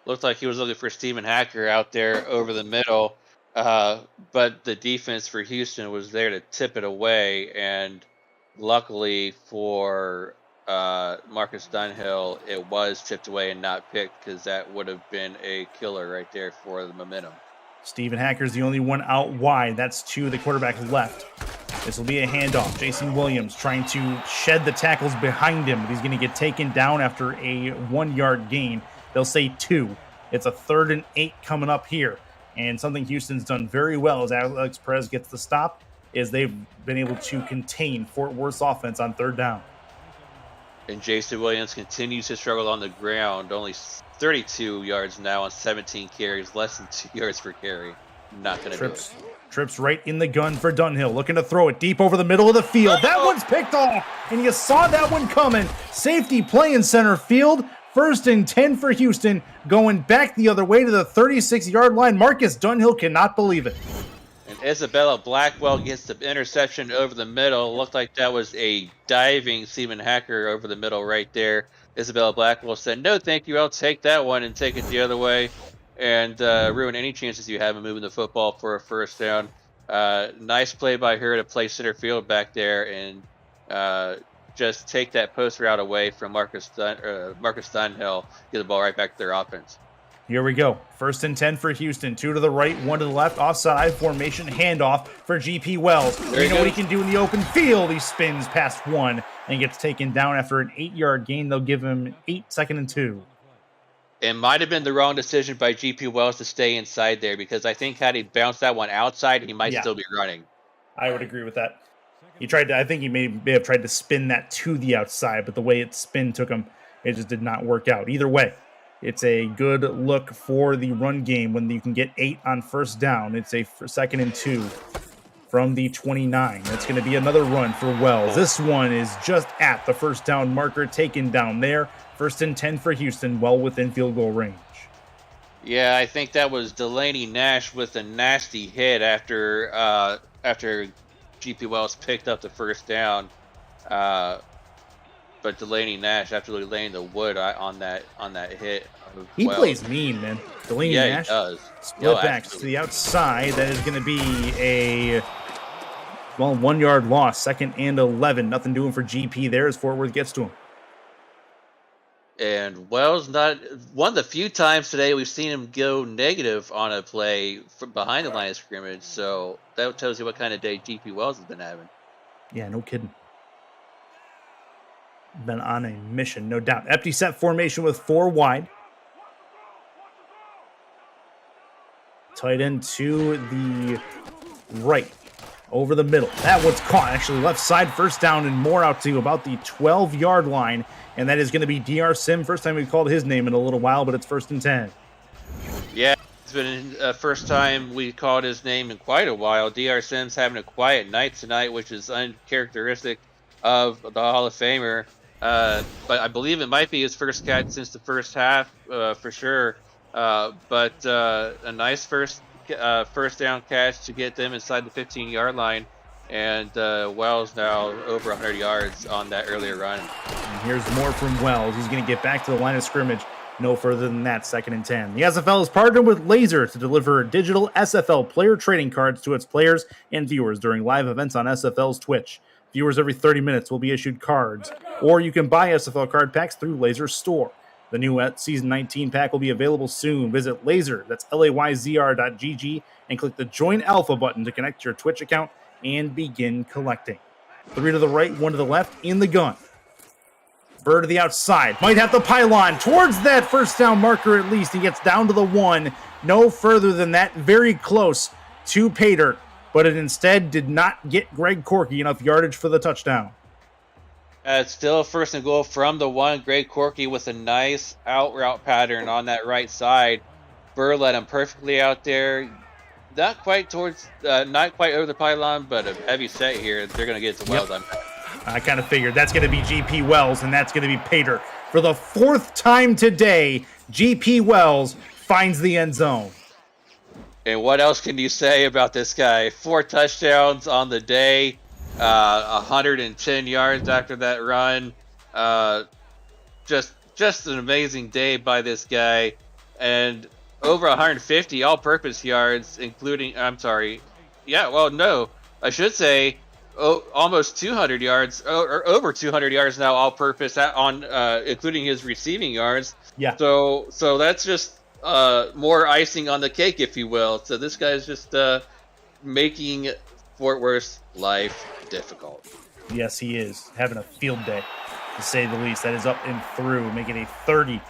Looked like he was looking for Steven Hacker out there over the middle, but the defense for Houston was there to tip it away, and luckily for Marcus Dunhill, it was tipped away and not picked, because that would have been a killer right there for the momentum. Steven Hacker's the only one out wide. That's to the quarterback left. This will be a handoff. Jason Williams trying to shed the tackles behind him, but he's going to get taken down after a 1-yard gain. They'll say 2. It's a 3rd and 8 coming up here. And something Houston's done very well as Alex Perez gets the stop is they've been able to contain Fort Worth's offense on 3rd down. And Jason Williams continues to struggle on the ground, only 32 yards now on 17 carries, less than 2 yards per carry. Not going to do it. Trips right in the gun for Dunhill, looking to throw it deep over the middle of the field. That one's picked off, and you saw that one coming. Safety play in center field. 1st and 10 for Houston, going back the other way to the 36-yard line. Marcus Dunhill cannot believe it. And Isabella Blackwell gets the interception over the middle. Looked like that was a diving Seaman Hacker over the middle right there. Isabella Blackwell said, "No, thank you. I'll take that one and take it the other way and ruin any chances you have of moving the football for a first down." Nice play by her to play center field back there and just take that post route away from Marcus Dunhill, get the ball right back to their offense. Here we go. 1st and 10 for Houston. 2 to the right, 1 to the left. Offside formation handoff for GP Wells. You know what he can do in the open field. He spins past 1 and gets taken down after an 8-yard gain. They'll give him 8, 2nd and 2. It might have been the wrong decision by GP Wells to stay inside there, because I think had he bounced that one outside, he might still be running. I would agree with that. He tried to, I think he may have tried to spin that to the outside, but the way it spin took him, it just did not work out. Either way, it's a good look for the run game when you can get 8 on 1st down. It's a 2nd and 2 from the 29. That's going to be another run for Wells. This one is just at the 1st down marker, taken down there. 1st and 10 for Houston, well within field goal range. Yeah, I think that was Delaney Nash with a nasty hit after GP Wells picked up the 1st down. But Delaney Nash absolutely laying the wood on that hit. He plays mean, man. Delaney Nash. He does. Split backs to the outside. That is going to be a 1-yard loss. 2nd and 11. Nothing doing for GP there as Fort Worth gets to him. And Wells, not one of the few times today we've seen him go negative on a play from behind the line of scrimmage. So that tells you what kind of day GP Wells has been having. Yeah, no kidding. Been on a mission, no doubt. Empty set formation with 4 wide. Tight end to the right. Over the middle. That one's caught. Actually, left side, 1st down and more out to about the 12-yard line. And that is going to be DR Sim. First time we've called his name in a little while, but it's 1st and 10. Yeah, it's been first time we called his name in quite a while. DR Sim's having a quiet night tonight, which is uncharacteristic of the Hall of Famer. But I believe it might be his first catch since the first half, for sure. But a nice first down catch to get them inside the 15-yard line. And Wells now over 100 yards on that earlier run. And here's more from Wells. He's going to get back to the line of scrimmage. No further than that, 2nd and 10. The SFL is partnered with Laser to deliver digital SFL player trading cards to its players and viewers during live events on SFL's Twitch. Viewers every 30 minutes will be issued cards, or you can buy SFL card packs through Laser's store. The new Season 19 pack will be available soon. Visit Laser, that's LAYZR.GG, and click the Join Alpha button to connect your Twitch account and begin collecting. 3 to the right, 1 to the left, in the gun. Bird to the outside. Might have the pylon towards that 1st down marker at least. He gets down to the 1. No further than that. Very close to Pater. But it instead did not get Greg Corky enough yardage for the touchdown. It's still 1st and goal from the 1. Greg Corky with a nice out route pattern on that right side. Burr led him perfectly out there. Not quite over the pylon, but a heavy set here. They're going to get it to Wells. Yep. I kind of figured that's going to be GP Wells, and that's going to be Pater. For the 4th time today, GP Wells finds the end zone. And what else can you say about this guy? 4 touchdowns on the day, 110 yards after that run. Just an amazing day by this guy. And over 150 all-purpose yards, including, almost 200 yards, or over 200 yards now all-purpose including his receiving yards. Yeah. So that's just more icing on the cake, if you will. So this guy's just making Fort Worth's life difficult. Yes, he is. Having a field day, to say the least. That is up and through, making a 30-6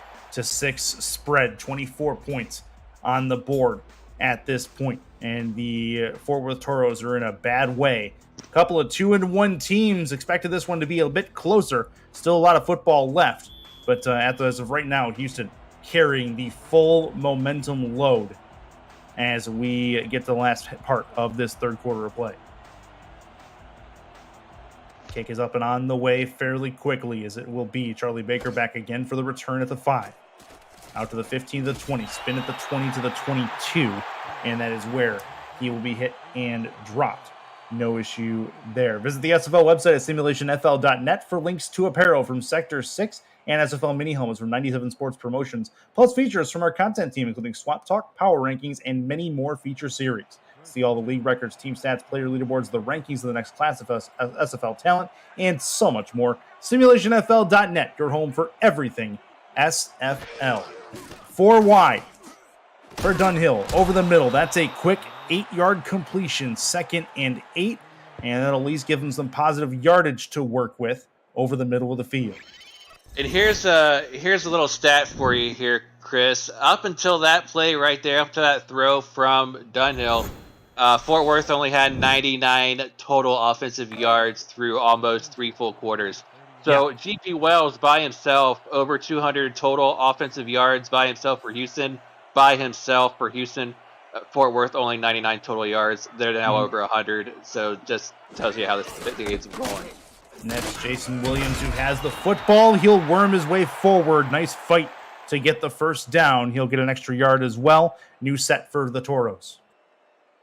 spread, 24 points on the board at this point. And the Fort Worth Toros are in a bad way A couple of 2-1 teams expected this one to be a bit closer. Still a lot of football left. But as of right now, Houston carrying the full momentum load as we get to the last part of this third quarter of play. Kick is up and on the way fairly quickly, as it will be Charlie Baker back again for the return at the 5. Out to the 15 to the 20, spin at the 20 to the 22, and that is where he will be hit and dropped. No issue there. Visit the SFL website at simulationfl.net for links to apparel from Sector 6 and SFL mini helmets from 97 Sports Promotions, plus features from our content team, including Swap Talk, Power Rankings, and many more feature series. See all the league records, team stats, player leaderboards, the rankings of the next class of SFL talent, and so much more. SimulationFL.net, your home for everything SFL. 4 wide for Dunhill. Over the middle. That's a quick 8-yard completion, 2nd and 8. And that'll at least give them some positive yardage to work with over the middle of the field. And here's a little stat for you here, Chris. Up until that play right there, up to that throw from Dunhill, Fort Worth only had 99 total offensive yards through almost 3 full quarters. So yeah. GP Wells by himself, over 200 total offensive yards by himself for Houston. Fort Worth only 99 total yards. They're now over 100. So just tells you how the game's going. Next, Jason Williams, who has the football. He'll worm his way forward. Nice fight to get the first down. He'll get an extra yard as well. New set for the Toros.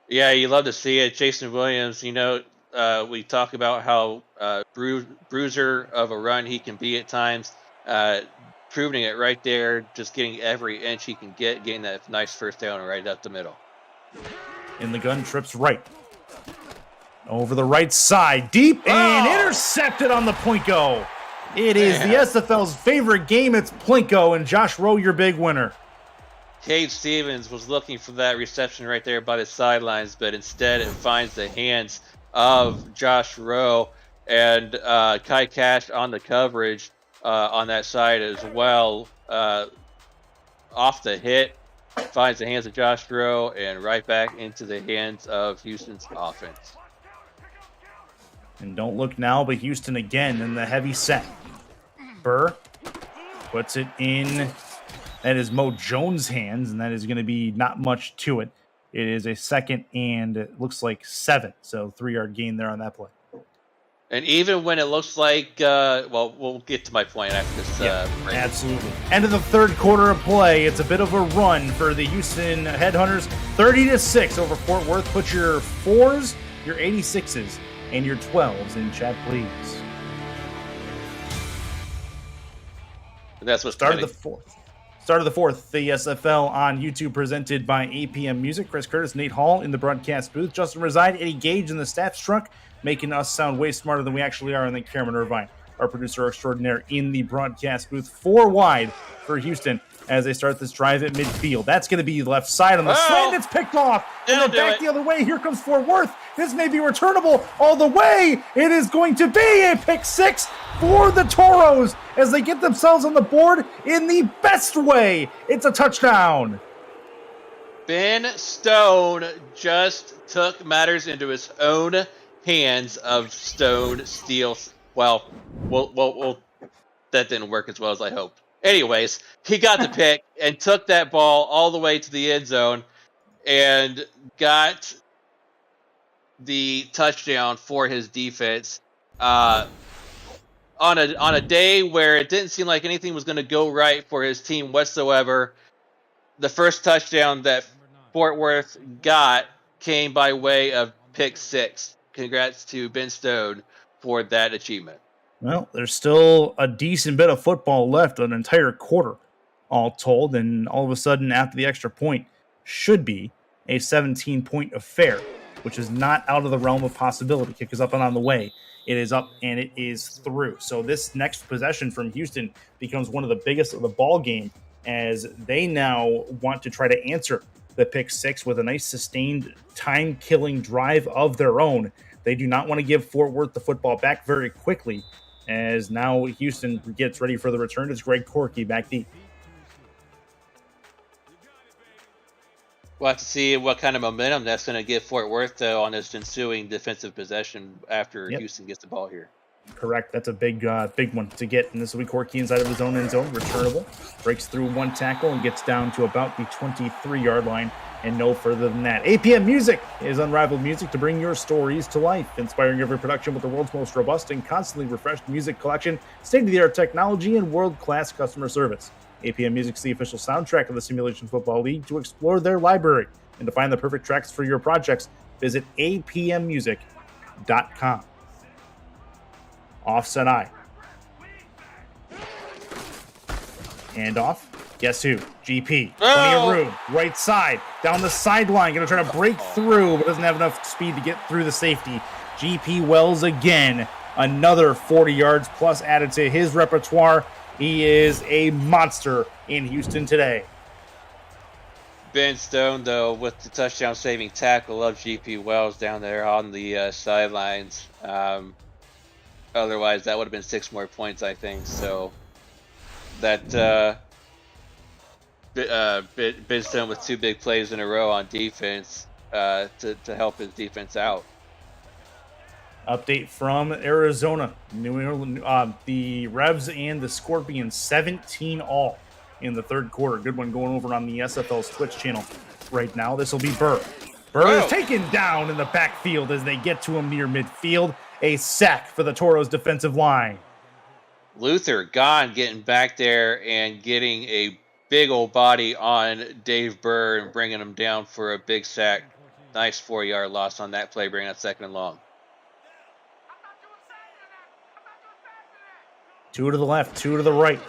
Yeah, you love to see it. Jason Williams, we talk about how bruiser of a run he can be at times. Proving it right there, just getting every inch he can get, getting that nice first down right up the middle. In the gun, trips right. Over the right side, deep, and intercepted on the Plinko. It is the SFL's favorite game. It's Plinko, and Josh Rowe, your big winner. Cade Stevens was looking for that reception right there by the sidelines, but instead it finds the hands of Josh Rowe, and Kai Cash on the coverage on that side as well. Off the hit, finds the hands of Josh Rowe, and right back into the hands of Houston's offense. And don't look now, but Houston again in the heavy set. Burr puts it in. That is Mo Jones' hands, and that is going to be not much to it. It is a 2nd and it looks like 7, so 3-yard gain there on that play. And even when it looks like, we'll get to my point after this. Absolutely. End of the third quarter of play. It's a bit of a run for the Houston Headhunters. 30-6 over Fort Worth. Put your 4s, your 86s, and your 12s in chat, please. And that's what started the fourth. Start of the fourth, the SFL on YouTube presented by APM Music. Chris Curtis, Nate Hall in the broadcast booth. Justin Reside, Eddie Gage in the stats truck, making us sound way smarter than we actually are. And then Cameron Irvine, our producer extraordinaire, in the broadcast booth. 4 wide for Houston as they start this drive at midfield. That's going to be left side on the slant. It's picked off. And then back the other way. Here comes Fort Worth. This may be returnable all the way. It is going to be a pick 6 for the Toros as they get themselves on the board in the best way. It's a touchdown. Ben Stone just took matters into his own hands of Stone Steel. Well, that didn't work as well as I hoped. Anyways, he got the pick and took that ball all the way to the end zone and got the touchdown for his defense. On a day where it didn't seem like anything was going to go right for his team whatsoever, the first touchdown that Fort Worth got came by way of pick 6. Congrats to Ben Stone for that achievement. Well, there's still a decent bit of football left, an entire quarter, all told, and all of a sudden, after the extra point, should be a 17-point affair, which is not out of the realm of possibility. Kick is up and on the way. It is up, and it is through. So this next possession from Houston becomes one of the biggest of the ball game, as they now want to try to answer the pick 6 with a nice sustained time-killing drive of their own. They do not want to give Fort Worth the football back very quickly, as now Houston gets ready for the return. It's Greg Corky back deep. We'll have to see what kind of momentum that's going to give Fort Worth, though, on this ensuing defensive possession after Yep. Houston gets the ball here. Correct. That's a big one to get. And this will be Corky inside of his own end zone. Returnable. Breaks through one tackle and gets down to about the 23-yard line and no further than that. APM Music is unrivaled music to bring your stories to life, inspiring every production with the world's most robust and constantly refreshed music collection, state-of-the-art technology, and world-class customer service. APM Music is the official soundtrack of the Simulation Football League. To explore their library and to find the perfect tracks for your projects, visit apmmusic.com. Offset eye. Hand off. Guess who? GP. Plenty of room. Right side. Down the sideline. Going to try to break through, but doesn't have enough speed to get through the safety. GP Wells again. Another 40 yards plus added to his repertoire. He is a monster in Houston today. Ben Stone, though, with the touchdown-saving tackle of GP Wells down there on the sidelines. Otherwise, that would have been 6 more points, I think. So that Ben Stone with 2 big plays in a row on defense to help his defense out. Update from Arizona. New England, the Revs and the Scorpions, 17 all in the third quarter. Good one going over on the SFL's Twitch channel right now. This will be Burr. Burr is taken down in the backfield as they get to him near midfield. A sack for the Toros defensive line. Luther gone, getting back there and getting a big old body on Dave Burr and bringing him down for a big sack. Nice 4-yard loss on that play, bringing up 2nd and long. 2 to the left, 2 to the right.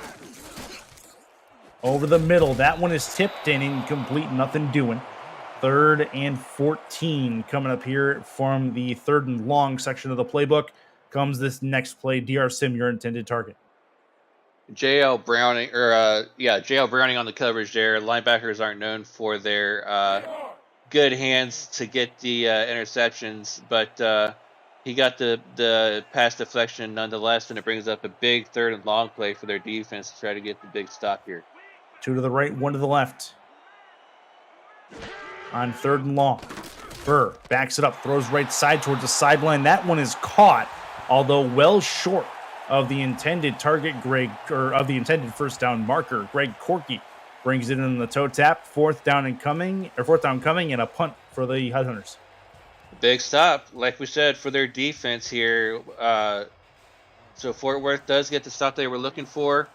Over the middle. That one is tipped and incomplete. Nothing doing. 3rd and 14 coming up here from the 3rd and long section of the playbook. Comes this next play. DR Sim, your intended target. JL Browning on the coverage there. Linebackers aren't known for their good hands to get the interceptions, but he got the pass deflection nonetheless, and it brings up a big 3rd and long play for their defense to try to get the big stop here. 2 to the right, 1 to the left. On 3rd and long. Burr backs it up, throws right side towards the sideline. That one is caught, although well short of the intended target, of the intended first down marker. Greg Corky brings it in the toe tap. 4th down coming, and a punt for the Headhunters. Big stop, like we said, for their defense here. So Fort Worth does get the stop they were looking for.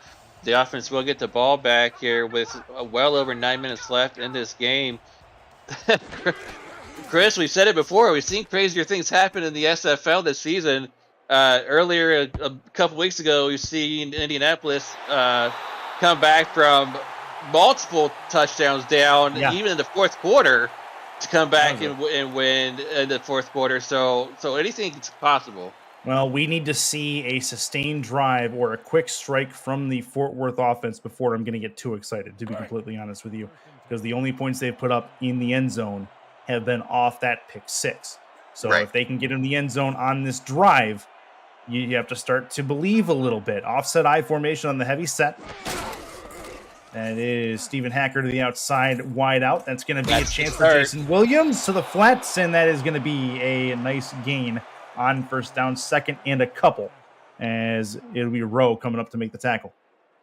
The offense will get the ball back here with well over 9 minutes left in this game. Chris, we've said it before. We've seen crazier things happen in the SFL this season. Earlier, a couple weeks ago, we've seen Indianapolis come back from multiple touchdowns down, even in the 4th quarter, to come back and win in the 4th quarter. So anything is possible. Well, we need to see a sustained drive or a quick strike from the Fort Worth offense before I'm going to get too excited, to be completely honest with you, because the only points they've put up in the end zone have been off that pick 6. So if they can get in the end zone on this drive, you have to start to believe a little bit. Offset I formation on the heavy set. That is Stephen Hacker to the outside, wide out. That's going to be a chance for Jason Williams to the flats, and that is going to be a nice gain on 1st down, 2nd and a couple, as it'll be Rowe coming up to make the tackle.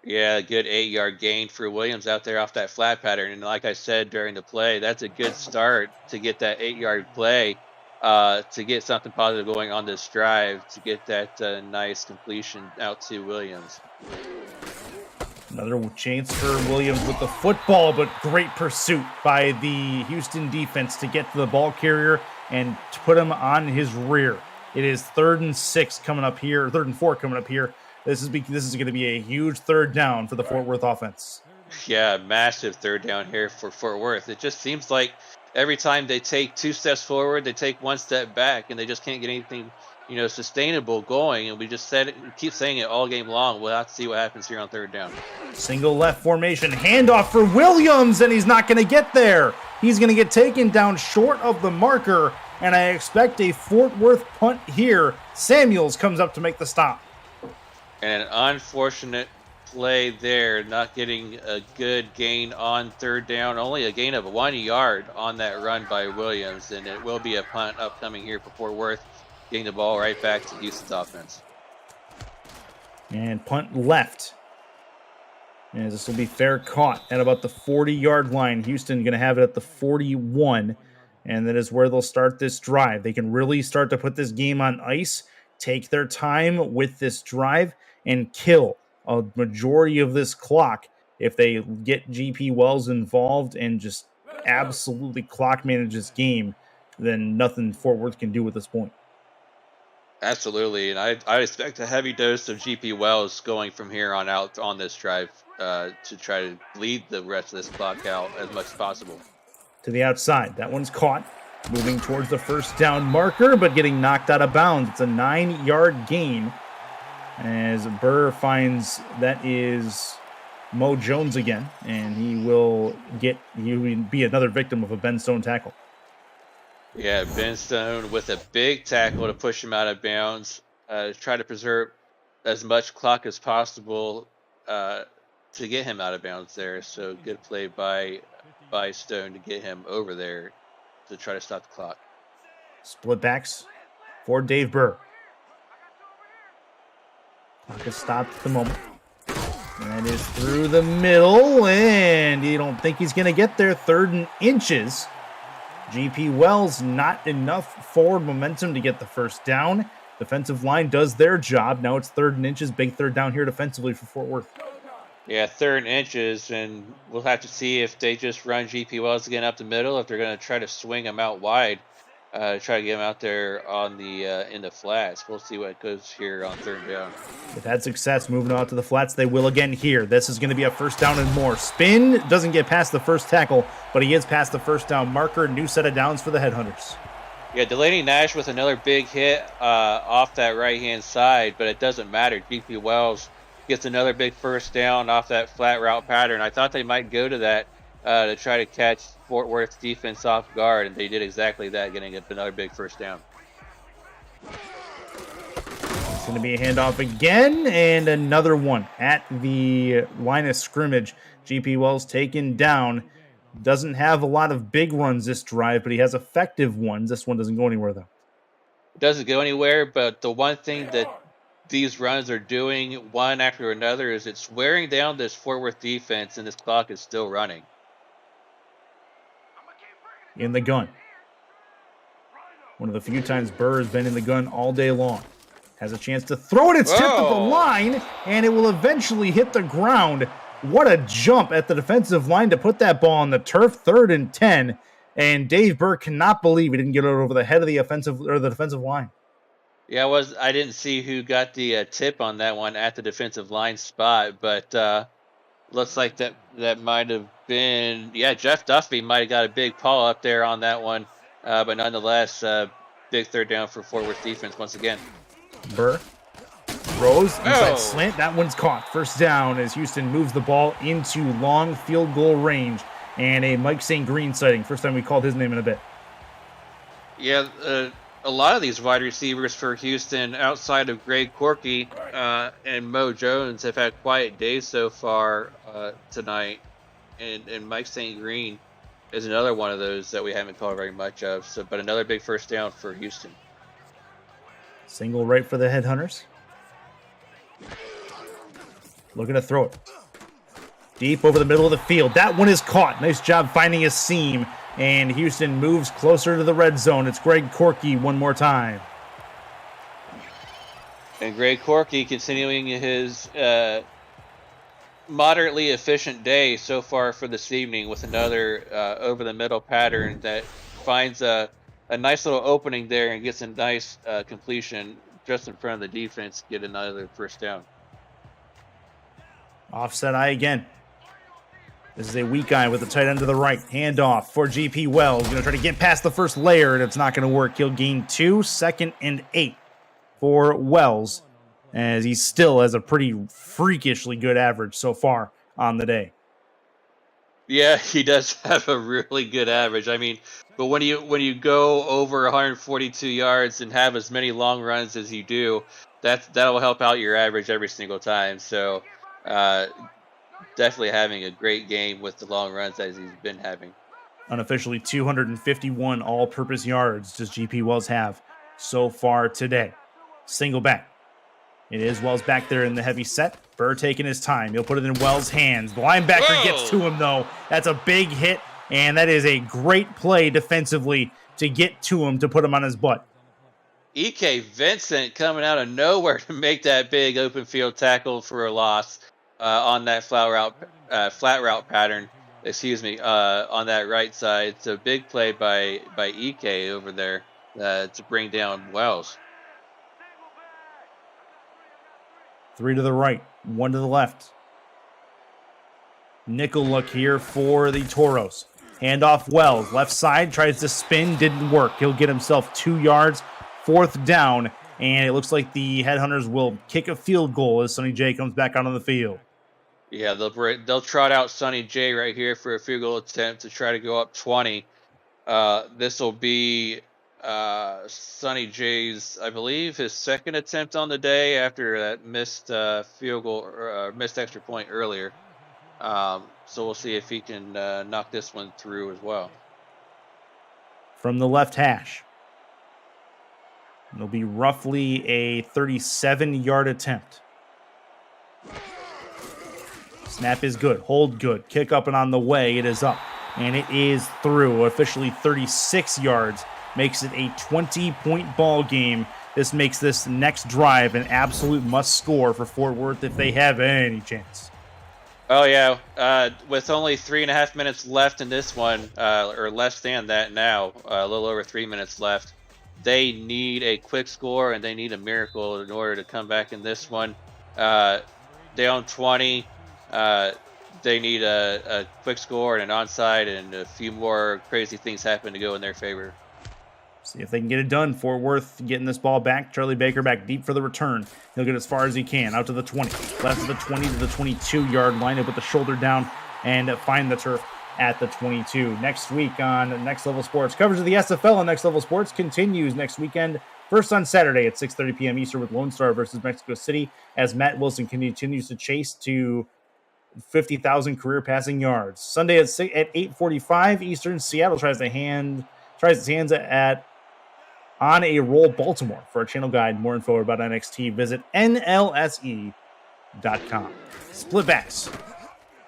Yeah, a good 8-yard gain for Williams out there off that flat pattern. And like I said during the play, that's a good start to get that 8-yard play, to get something positive going on this drive, to get that nice completion out to Williams. Another chance for Williams with the football, but great pursuit by the Houston defense to get to the ball carrier and to put him on his rear. It is 3rd and 6 coming up here, 3rd and 4 coming up here. This is going to be a huge 3rd down for the Fort Worth offense. Yeah, massive 3rd down here for Fort Worth. It just seems like every time they take 2 steps forward, they take 1 step back, and they just can't get anything, sustainable going. And we just keep saying it all game long. We'll have to see what happens here on 3rd down. Single left formation, handoff for Williams, and he's not going to get there. He's going to get taken down short of the marker, and I expect a Fort Worth punt here. Samuels comes up to make the stop. And an unfortunate play there, not getting a good gain on third down. Only a gain of 1 yard on that run by Williams, and it will be a punt upcoming here for Fort Worth, getting the ball right back to Houston's offense. And punt left. And this will be fair caught at about the 40-yard line. Houston going to have it at the 41. And that is where they'll start this drive. They can really start to put this game on ice, take their time with this drive, and kill a majority of this clock if they get GP Wells involved and just absolutely clock manage this game. Then nothing Fort Worth can do at this point. Absolutely, and I expect a heavy dose of GP Wells going from here on out on this drive to try to lead the rest of this clock out as much as possible. To the outside. That one's caught. Moving towards the first down marker, but getting knocked out of bounds. It's a 9-yard gain as Burr finds that is Mo Jones again, and he will be another victim of a Ben Stone tackle. Yeah, Ben Stone with a big tackle to push him out of bounds. Try to preserve as much clock as possible to get him out of bounds there. So good play by Stone to get him over there to try to stop the clock. Split backs for Dave Burr. Clock is stopped at the moment. And that is through the middle, and you don't think he's going to get there. 3rd and inches. GP Wells, not enough forward momentum to get the first down. Defensive line does their job. Now it's 3rd and inches. Big third down here defensively for Fort Worth. Yeah, 3rd and inches, and we'll have to see if they just run GP Wells again up the middle, if they're going to try to swing him out wide, try to get him out there on the in the flats. We'll see what goes here on 3rd down. They've had success moving out to the flats. They will again here. This is going to be a first down and more. Spin doesn't get past the first tackle, but he is past the first down marker. New set of downs for the Headhunters. Yeah, Delaney Nash with another big hit off that right-hand side, but it doesn't matter. GP Wells gets another big first down off that flat route pattern. I thought they might go to that to try to catch Fort Worth's defense off guard, and they did exactly that, getting another big first down. It's going to be a handoff again, and another one at the line of scrimmage. GP Wells taken down. Doesn't have a lot of big runs this drive, but he has effective ones. This one doesn't go anywhere, though. It doesn't go anywhere, but the one thing that these runs are doing one after another is it's wearing down this Fort Worth defense, and this clock is still running. In the gun. One of the few times Burr has been in the gun all day long. Has a chance to throw it. It's tipped at the line, and it will eventually hit the ground. What a jump at the defensive line to put that ball on the turf. 3rd and 10, and Dave Burr cannot believe he didn't get it over the head of the defensive line. Yeah, I didn't see who got the tip on that one at the defensive line spot, but looks like that might have been, Jeff Duffy might have got a big paw up there on that one, but nonetheless, big 3rd down for Fort Worth defense once again. Burr throws inside slant. That one's caught. First down as Houston moves the ball into long field goal range, and a Mike St. Green sighting. First time we called his name in a bit. Yeah, a lot of these wide receivers for Houston outside of Greg Corky and Mo Jones have had quiet days so far tonight, and Mike St. Green is another one of those that we haven't called very much of. But another big first down for Houston. Single right for the Headhunters. Looking to throw it deep over the middle of the field. That one is caught. Nice job finding a seam. And Houston moves closer to the red zone. It's Greg Corky one more time. And Greg Corky continuing his moderately efficient day so far for this evening with another over-the-middle pattern that finds a nice little opening there and gets a nice completion just in front of the defense, get another first down. Offset eye again. This is a weak eye with the tight end to the right. Handoff for GP Wells. Going to try to get past the first layer, and it's not going to work. He'll gain 2, 2nd and 8 for Wells, as he still has a pretty freakishly good average so far on the day. Yeah, he does have a really good average. I mean, but when you go over 142 yards and have as many long runs as you do, that will help out your average every single time. So Uh, Definitely having a great game with the long runs as he's been having. Unofficially, 251 all-purpose yards does GP Wells have so far today. Single back. It is Wells back there in the heavy set. Burr taking his time. He'll put it in Wells' hands. The linebacker gets to him, though. That's a big hit, and that is a great play defensively to get to him to put him on his butt. EK Vincent coming out of nowhere to make that big open field tackle for a loss on that flat route pattern. Excuse me, on that right side. It's a big play by EK over there to bring down Wells. 3 to the right, 1 to the left. Nickel look here for the Toros. Handoff Wells. Left side, tries to spin, didn't work. He'll get himself 2 yards, 4th down, and it looks like the Headhunters will kick a field goal as Sonny J comes back onto the field. Yeah, they'll trot out Sonny J right here for a field goal attempt to try to go up 20. This will be Sonny J's, I believe, his second attempt on the day after that missed field goal or missed extra point earlier. So we'll see if he can knock this one through as well. From the left hash, it'll be roughly a 37-yard attempt. Snap is good. Hold good. Kick up and on the way. It is up. And it is through. Officially 36 yards. Makes it a 20-point ball game. This makes this next drive an absolute must score for Fort Worth if they have any chance. Oh, yeah. With only 3.5 minutes left in this one, or less than that now, a little over 3 minutes left, they need a quick score and they need a miracle in order to come back in this one. They own 20. They need a quick score and an onside, and a few more crazy things happen to go in their favor. See if they can get it done. Fort Worth getting this ball back. Charlie Baker back deep for the return. He'll get as far as he can. Out to the 20. Left of the 20 to the 22-yard line. He'll put the shoulder down and find the turf at the 22. Next week on Next Level Sports. Coverage of the SFL on Next Level Sports continues next weekend. First on Saturday at 6:30 p.m. Eastern with Lone Star versus Mexico City as Matt Wilson continues to chase to 50,000 career passing yards. Sunday at 8:45 Eastern, Seattle tries its hands at On a Roll Baltimore. For a channel guide, more info about NXT, visit NLSE.com. Splitbacks.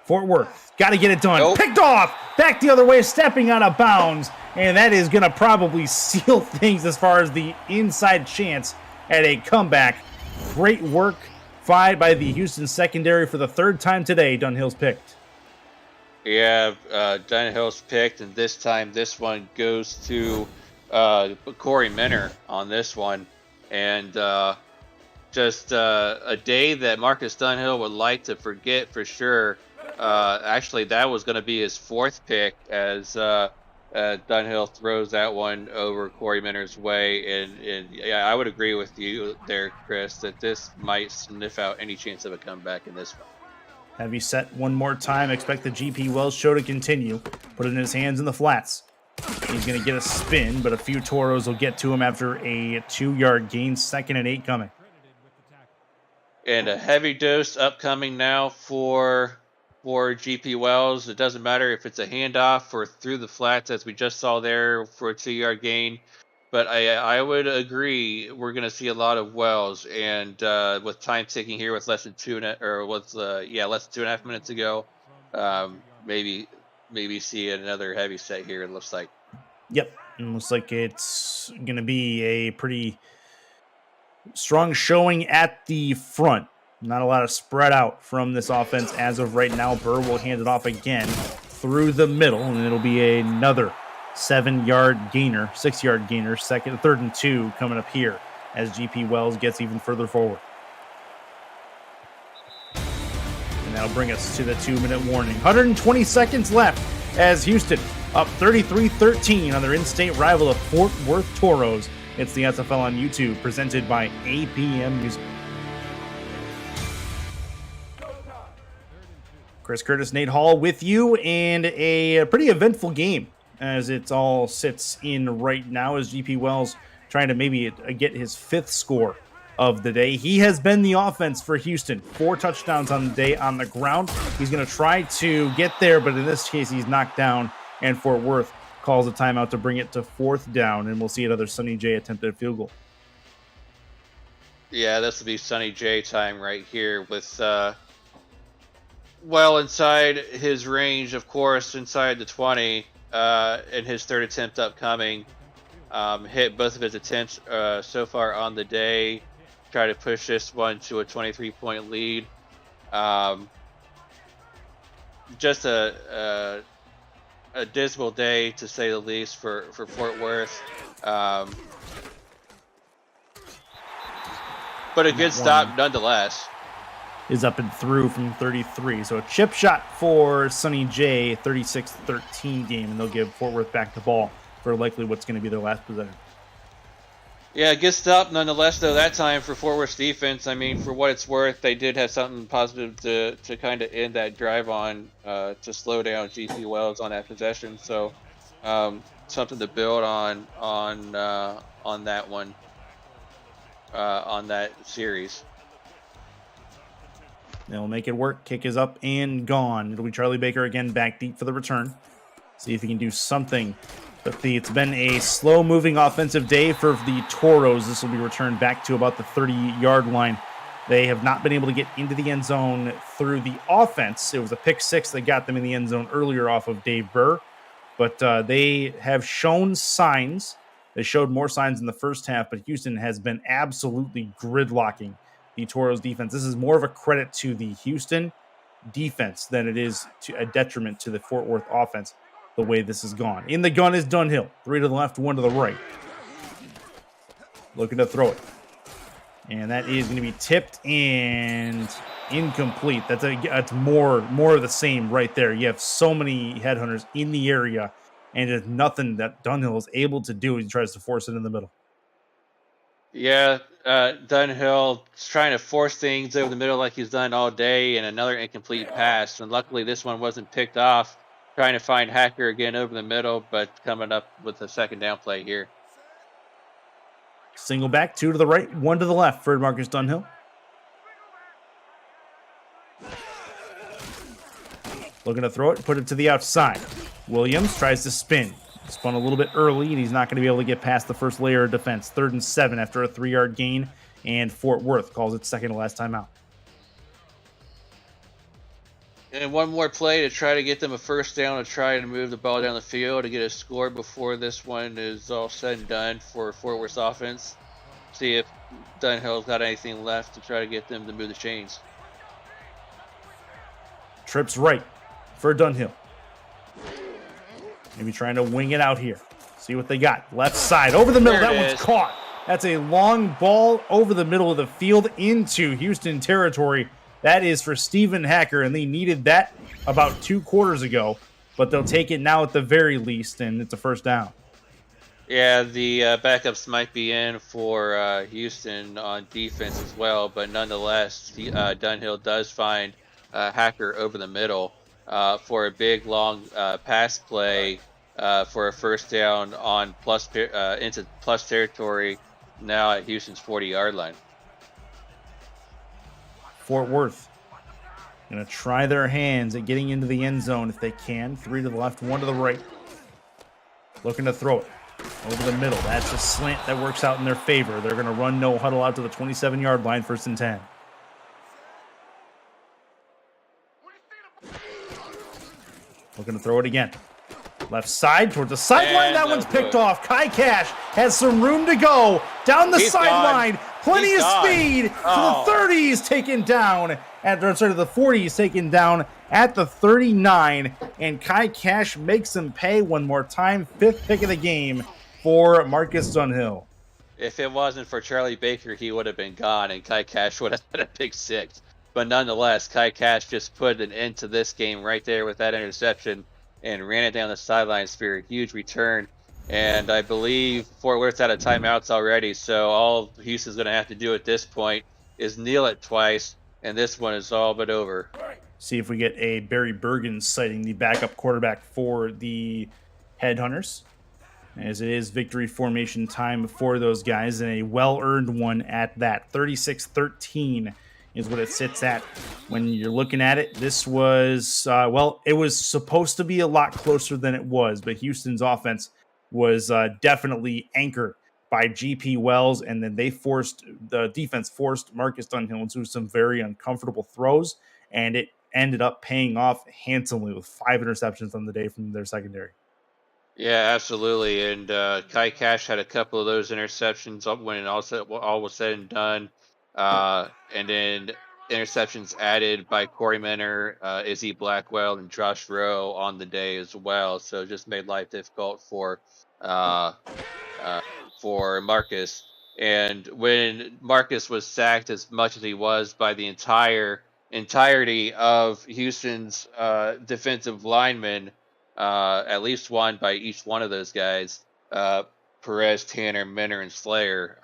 Fort Worth. Got to get it done. Nope. Picked off. Back the other way, stepping out of bounds. And that is going to probably seal things as far as the inside chance at a comeback. Great work by the Houston secondary for the 3rd time today. Dunhill's picked. Yeah, Dunhill's picked, and this time this one goes to Corey Minner on this one. And just a day that Marcus Dunhill would like to forget for sure. Actually, that was going to be his 4th pick as Dunhill throws that one over Corey Minner's way. And yeah, I would agree with you there, Chris, that this might sniff out any chance of a comeback in this one. Have you set one more time? Expect the GP Wells show to continue. Put it in his hands in the flats. He's going to get a spin, but a few Toros will get to him after a 2-yard gain. 2nd and 8 coming. And a heavy dose upcoming now for GP Wells. It doesn't matter if it's a handoff or through the flats, as we just saw there for a 2-yard gain. But I would agree we're going to see a lot of Wells, and with time ticking here with less than 2.5 minutes to go, maybe see another heavy set here. It looks like. Yep, it looks like it's going to be a pretty strong showing at the front. Not a lot of spread out from this offense as of right now. Burr will hand it off again through the middle, and it'll be another 6-yard gainer, 3rd and 2 coming up here as GP Wells gets even further forward. And that'll bring us to the 2-minute warning. 120 seconds left as Houston up 33-13 on their in-state rival of Fort Worth Toros. It's the SFL on YouTube, presented by APM Music. Chris Curtis, Nate Hall with you, and a pretty eventful game as it all sits in right now as GP Wells trying to maybe get his 5th score of the day. He has been the offense for Houston. 4 touchdowns on the day on the ground. He's going to try to get there, but in this case, he's knocked down, and Fort Worth calls a timeout to bring it to 4th down, and we'll see another Sonny J attempted field goal. Yeah, this will be Sonny J time right here with well inside his range, of course, inside the 20, in his 3rd attempt upcoming. Hit both of his attempts so far on the day. Try to push this one to a 23-point lead. Just a dismal day, to say the least, for Fort Worth. But a good stop nonetheless. Is up and through from 33. So a chip shot for Sonny J, 36-13 game, and they'll give Fort Worth back the ball for likely what's going to be their last possession. Yeah, good stop nonetheless, though, that time for Fort Worth's defense. I mean, for what it's worth, they did have something positive to kind of end that drive on, to slow down GC Wells on that possession. So something to build on that one, on that series. They'll make it work. Kick is up and gone. It'll be Charlie Baker again back deep for the return. See if he can do something. But it's been a slow-moving offensive day for the Toros. This will be returned back to about the 30-yard line. They have not been able to get into the end zone through the offense. It was a pick 6 that got them in the end zone earlier off of Dave Burr. But they have shown signs. They showed more signs in the first half, but Houston has been absolutely gridlocking the Toros defense. This is more of a credit to the Houston defense than it is to a detriment to the Fort Worth offense, the way this has gone. In the gun is Dunhill. 3 to the left, 1 to the right. Looking to throw it. And that is going to be tipped and incomplete. That's more of the same right there. You have so many headhunters in the area, and there's nothing that Dunhill is able to do. He tries to force it in the middle. Yeah, Dunhill is trying to force things over the middle like he's done all day, and another incomplete pass. And luckily, this one wasn't picked off. Trying to find Hacker again over the middle, but coming up with a 2nd down play here. Single back, 2 to the right, 1 to the left for Marcus Dunhill. Looking to throw it, put it to the outside. Williams tries to spin. Spun a little bit early, and he's not going to be able to get past the first layer of defense. 3rd and 7 after a 3-yard gain, and Fort Worth calls it 2nd to last timeout. And one more play to try to get them a 1st down, to try to move the ball down the field to get a score before this one is all said and done for Fort Worth's offense. See if Dunhill's got anything left to try to get them to move the chains. Trips right for Dunhill. Maybe trying to wing it out here. See what they got. Left side, over the middle. That one's caught. That's a long ball over the middle of the field into Houston territory. That is for Stephen Hacker, and they needed that about 2 quarters ago, but they'll take it now at the very least, and it's a 1st down. Yeah, the backups might be in for Houston on defense as well, but nonetheless, Dunhill does find Hacker over the middle for a big, long pass play for a 1st down on into plus territory now at Houston's 40-yard line. Fort Worth going to try their hands at getting into the end zone if they can. 3 to the left, 1 to the right. Looking to throw it over the middle. That's a slant that works out in their favor. They're going to run no huddle out to the 27-yard line, 1st and 10. Looking to throw it again. Left side towards the sideline. That one's picked off. Kai Cash has some room to go. Down the sideline. Plenty of speed. To the 30. He's taken down. The 40 is taken down at the 39. And Kai Cash makes him pay one more time. 5th pick of the game for Marcus Dunhill. If it wasn't for Charlie Baker, he would have been gone, and Kai Cash would have had a pick 6. But nonetheless, Kai Cash just put an end to this game right there with that interception and ran it down the sidelines for a huge return. And I believe Fort Worth's out of timeouts already, so all Houston's going to have to do at this point is kneel it twice, and this one is all but over. See if we get a Barry Bergen sighting, the backup quarterback for the Headhunters. as it is victory formation time for those guys, and a well-earned one at that. 36-13 is what it sits at when you're looking at it. This was, it was supposed to be a lot closer than it was, but Houston's offense was definitely anchored by GP Wells, and then the defense forced Marcus Dunhill into some very uncomfortable throws, and it ended up paying off handsomely with 5 interceptions on the day from their secondary. Yeah, absolutely. And Kai Cash had a couple of those interceptions when all was said and done. And then interceptions added by Corey Menor, Izzy Blackwell, and Josh Rowe on the day as well. So it just made life difficult uh, for Marcus. And when Marcus was sacked as much as he was by the entirety of Houston's defensive linemen, at least one by each one of those guys, Perez, Tanner, Menor, and Slayer.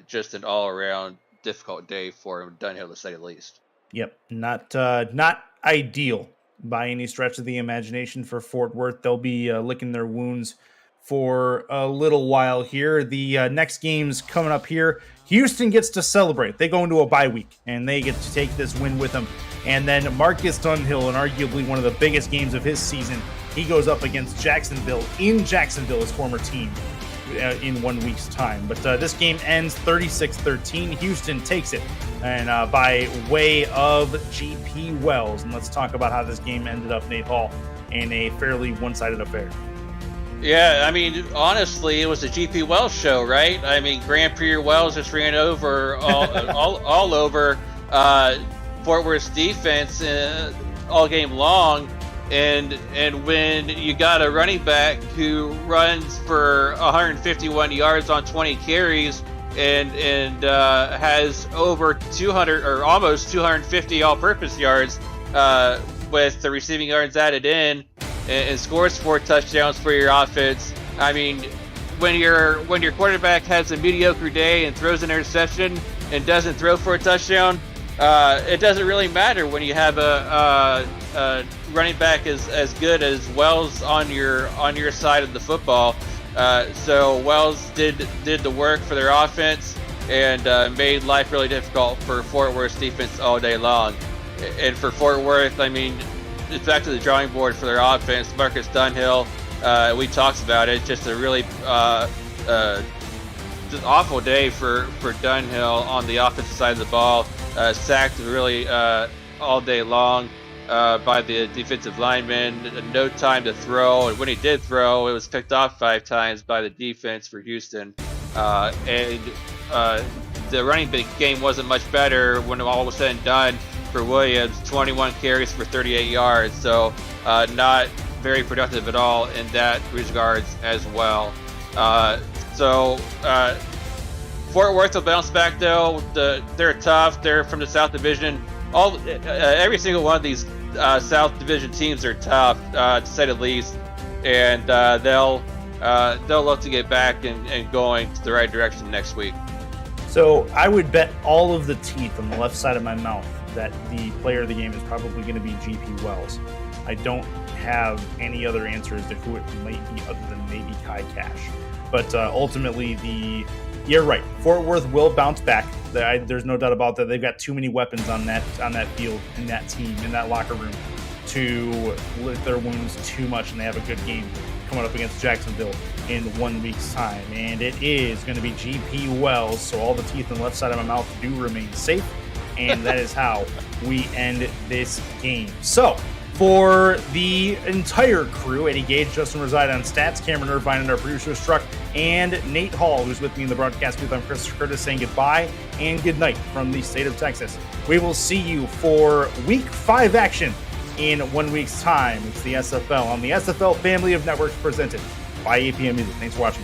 Just an all-around difficult day for Dunhill, to say the least. Yep, not ideal by any stretch of the imagination for Fort Worth. They'll be licking their wounds for a little while here. The next game's coming up here. Houston gets to celebrate. They go into a bye week, and they get to take this win with them. And then Marcus Dunhill, in arguably one of the biggest games of his season, he goes up against Jacksonville, in Jacksonville, his former team, in 1 week's time. But this game ends 36-13. Houston takes it, and by way of GP Wells. And let's talk about how this game ended up, Nate Hall, in a fairly one-sided affair. Yeah, I mean, honestly, it was a GP Wells show, right? I mean, Grand Prix Wells just ran over all over Fort Worth's defense all game long. And when you got a running back who runs for 151 yards on 20 carries and has over 200 or almost 250 all-purpose yards with the receiving yards added in, and scores 4 touchdowns for your offense. I mean, when your quarterback has a mediocre day and throws an interception and doesn't throw for a touchdown, it doesn't really matter when you have a running back as good as Wells on your side of the football. So Wells did the work for their offense and made life really difficult for Fort Worth's defense all day long. And for Fort Worth, I mean, it's back to the drawing board for their offense. Marcus Dunhill, we talked about it, just a really just awful day for Dunhill on the offensive side of the ball. Sacked really all day long by the defensive lineman. No time to throw, and when he did throw, it was picked off 5 times by the defense for Houston. And the running back game wasn't much better when all was said and done for Williams. 21 carries for 38 yards, so not very productive at all in that regards as well. Fort Worth will bounce back though. They're tough. They're from the South Division. Every single one of these South Division teams are tough, to say the least, and they'll look to get back and going to the right direction next week. So I would bet all of the teeth on the left side of my mouth that the player of the game is probably going to be GP Wells. I don't have any other answer as to who it might be other than maybe Kai Cash. But ultimately, you're right. Fort Worth will bounce back. There's no doubt about that. They've got too many weapons on that field, in that team, in that locker room, to lick their wounds too much, and they have a good game coming up against Jacksonville in 1 week's time. And it is going to be GP Wells, so all the teeth on the left side of my mouth do remain safe, and that is how we end this game. So, for the entire crew, Eddie Gage, Justin Reside on stats, Cameron Irvine, and our producer Struck, and Nate Hall, who's with me in the broadcast booth, I'm Chris Curtis saying goodbye and good night from the state of Texas. We will see you for Week 5 action in 1 week's time. It's the SFL on the SFL family of networks presented by APM Music. Thanks for watching.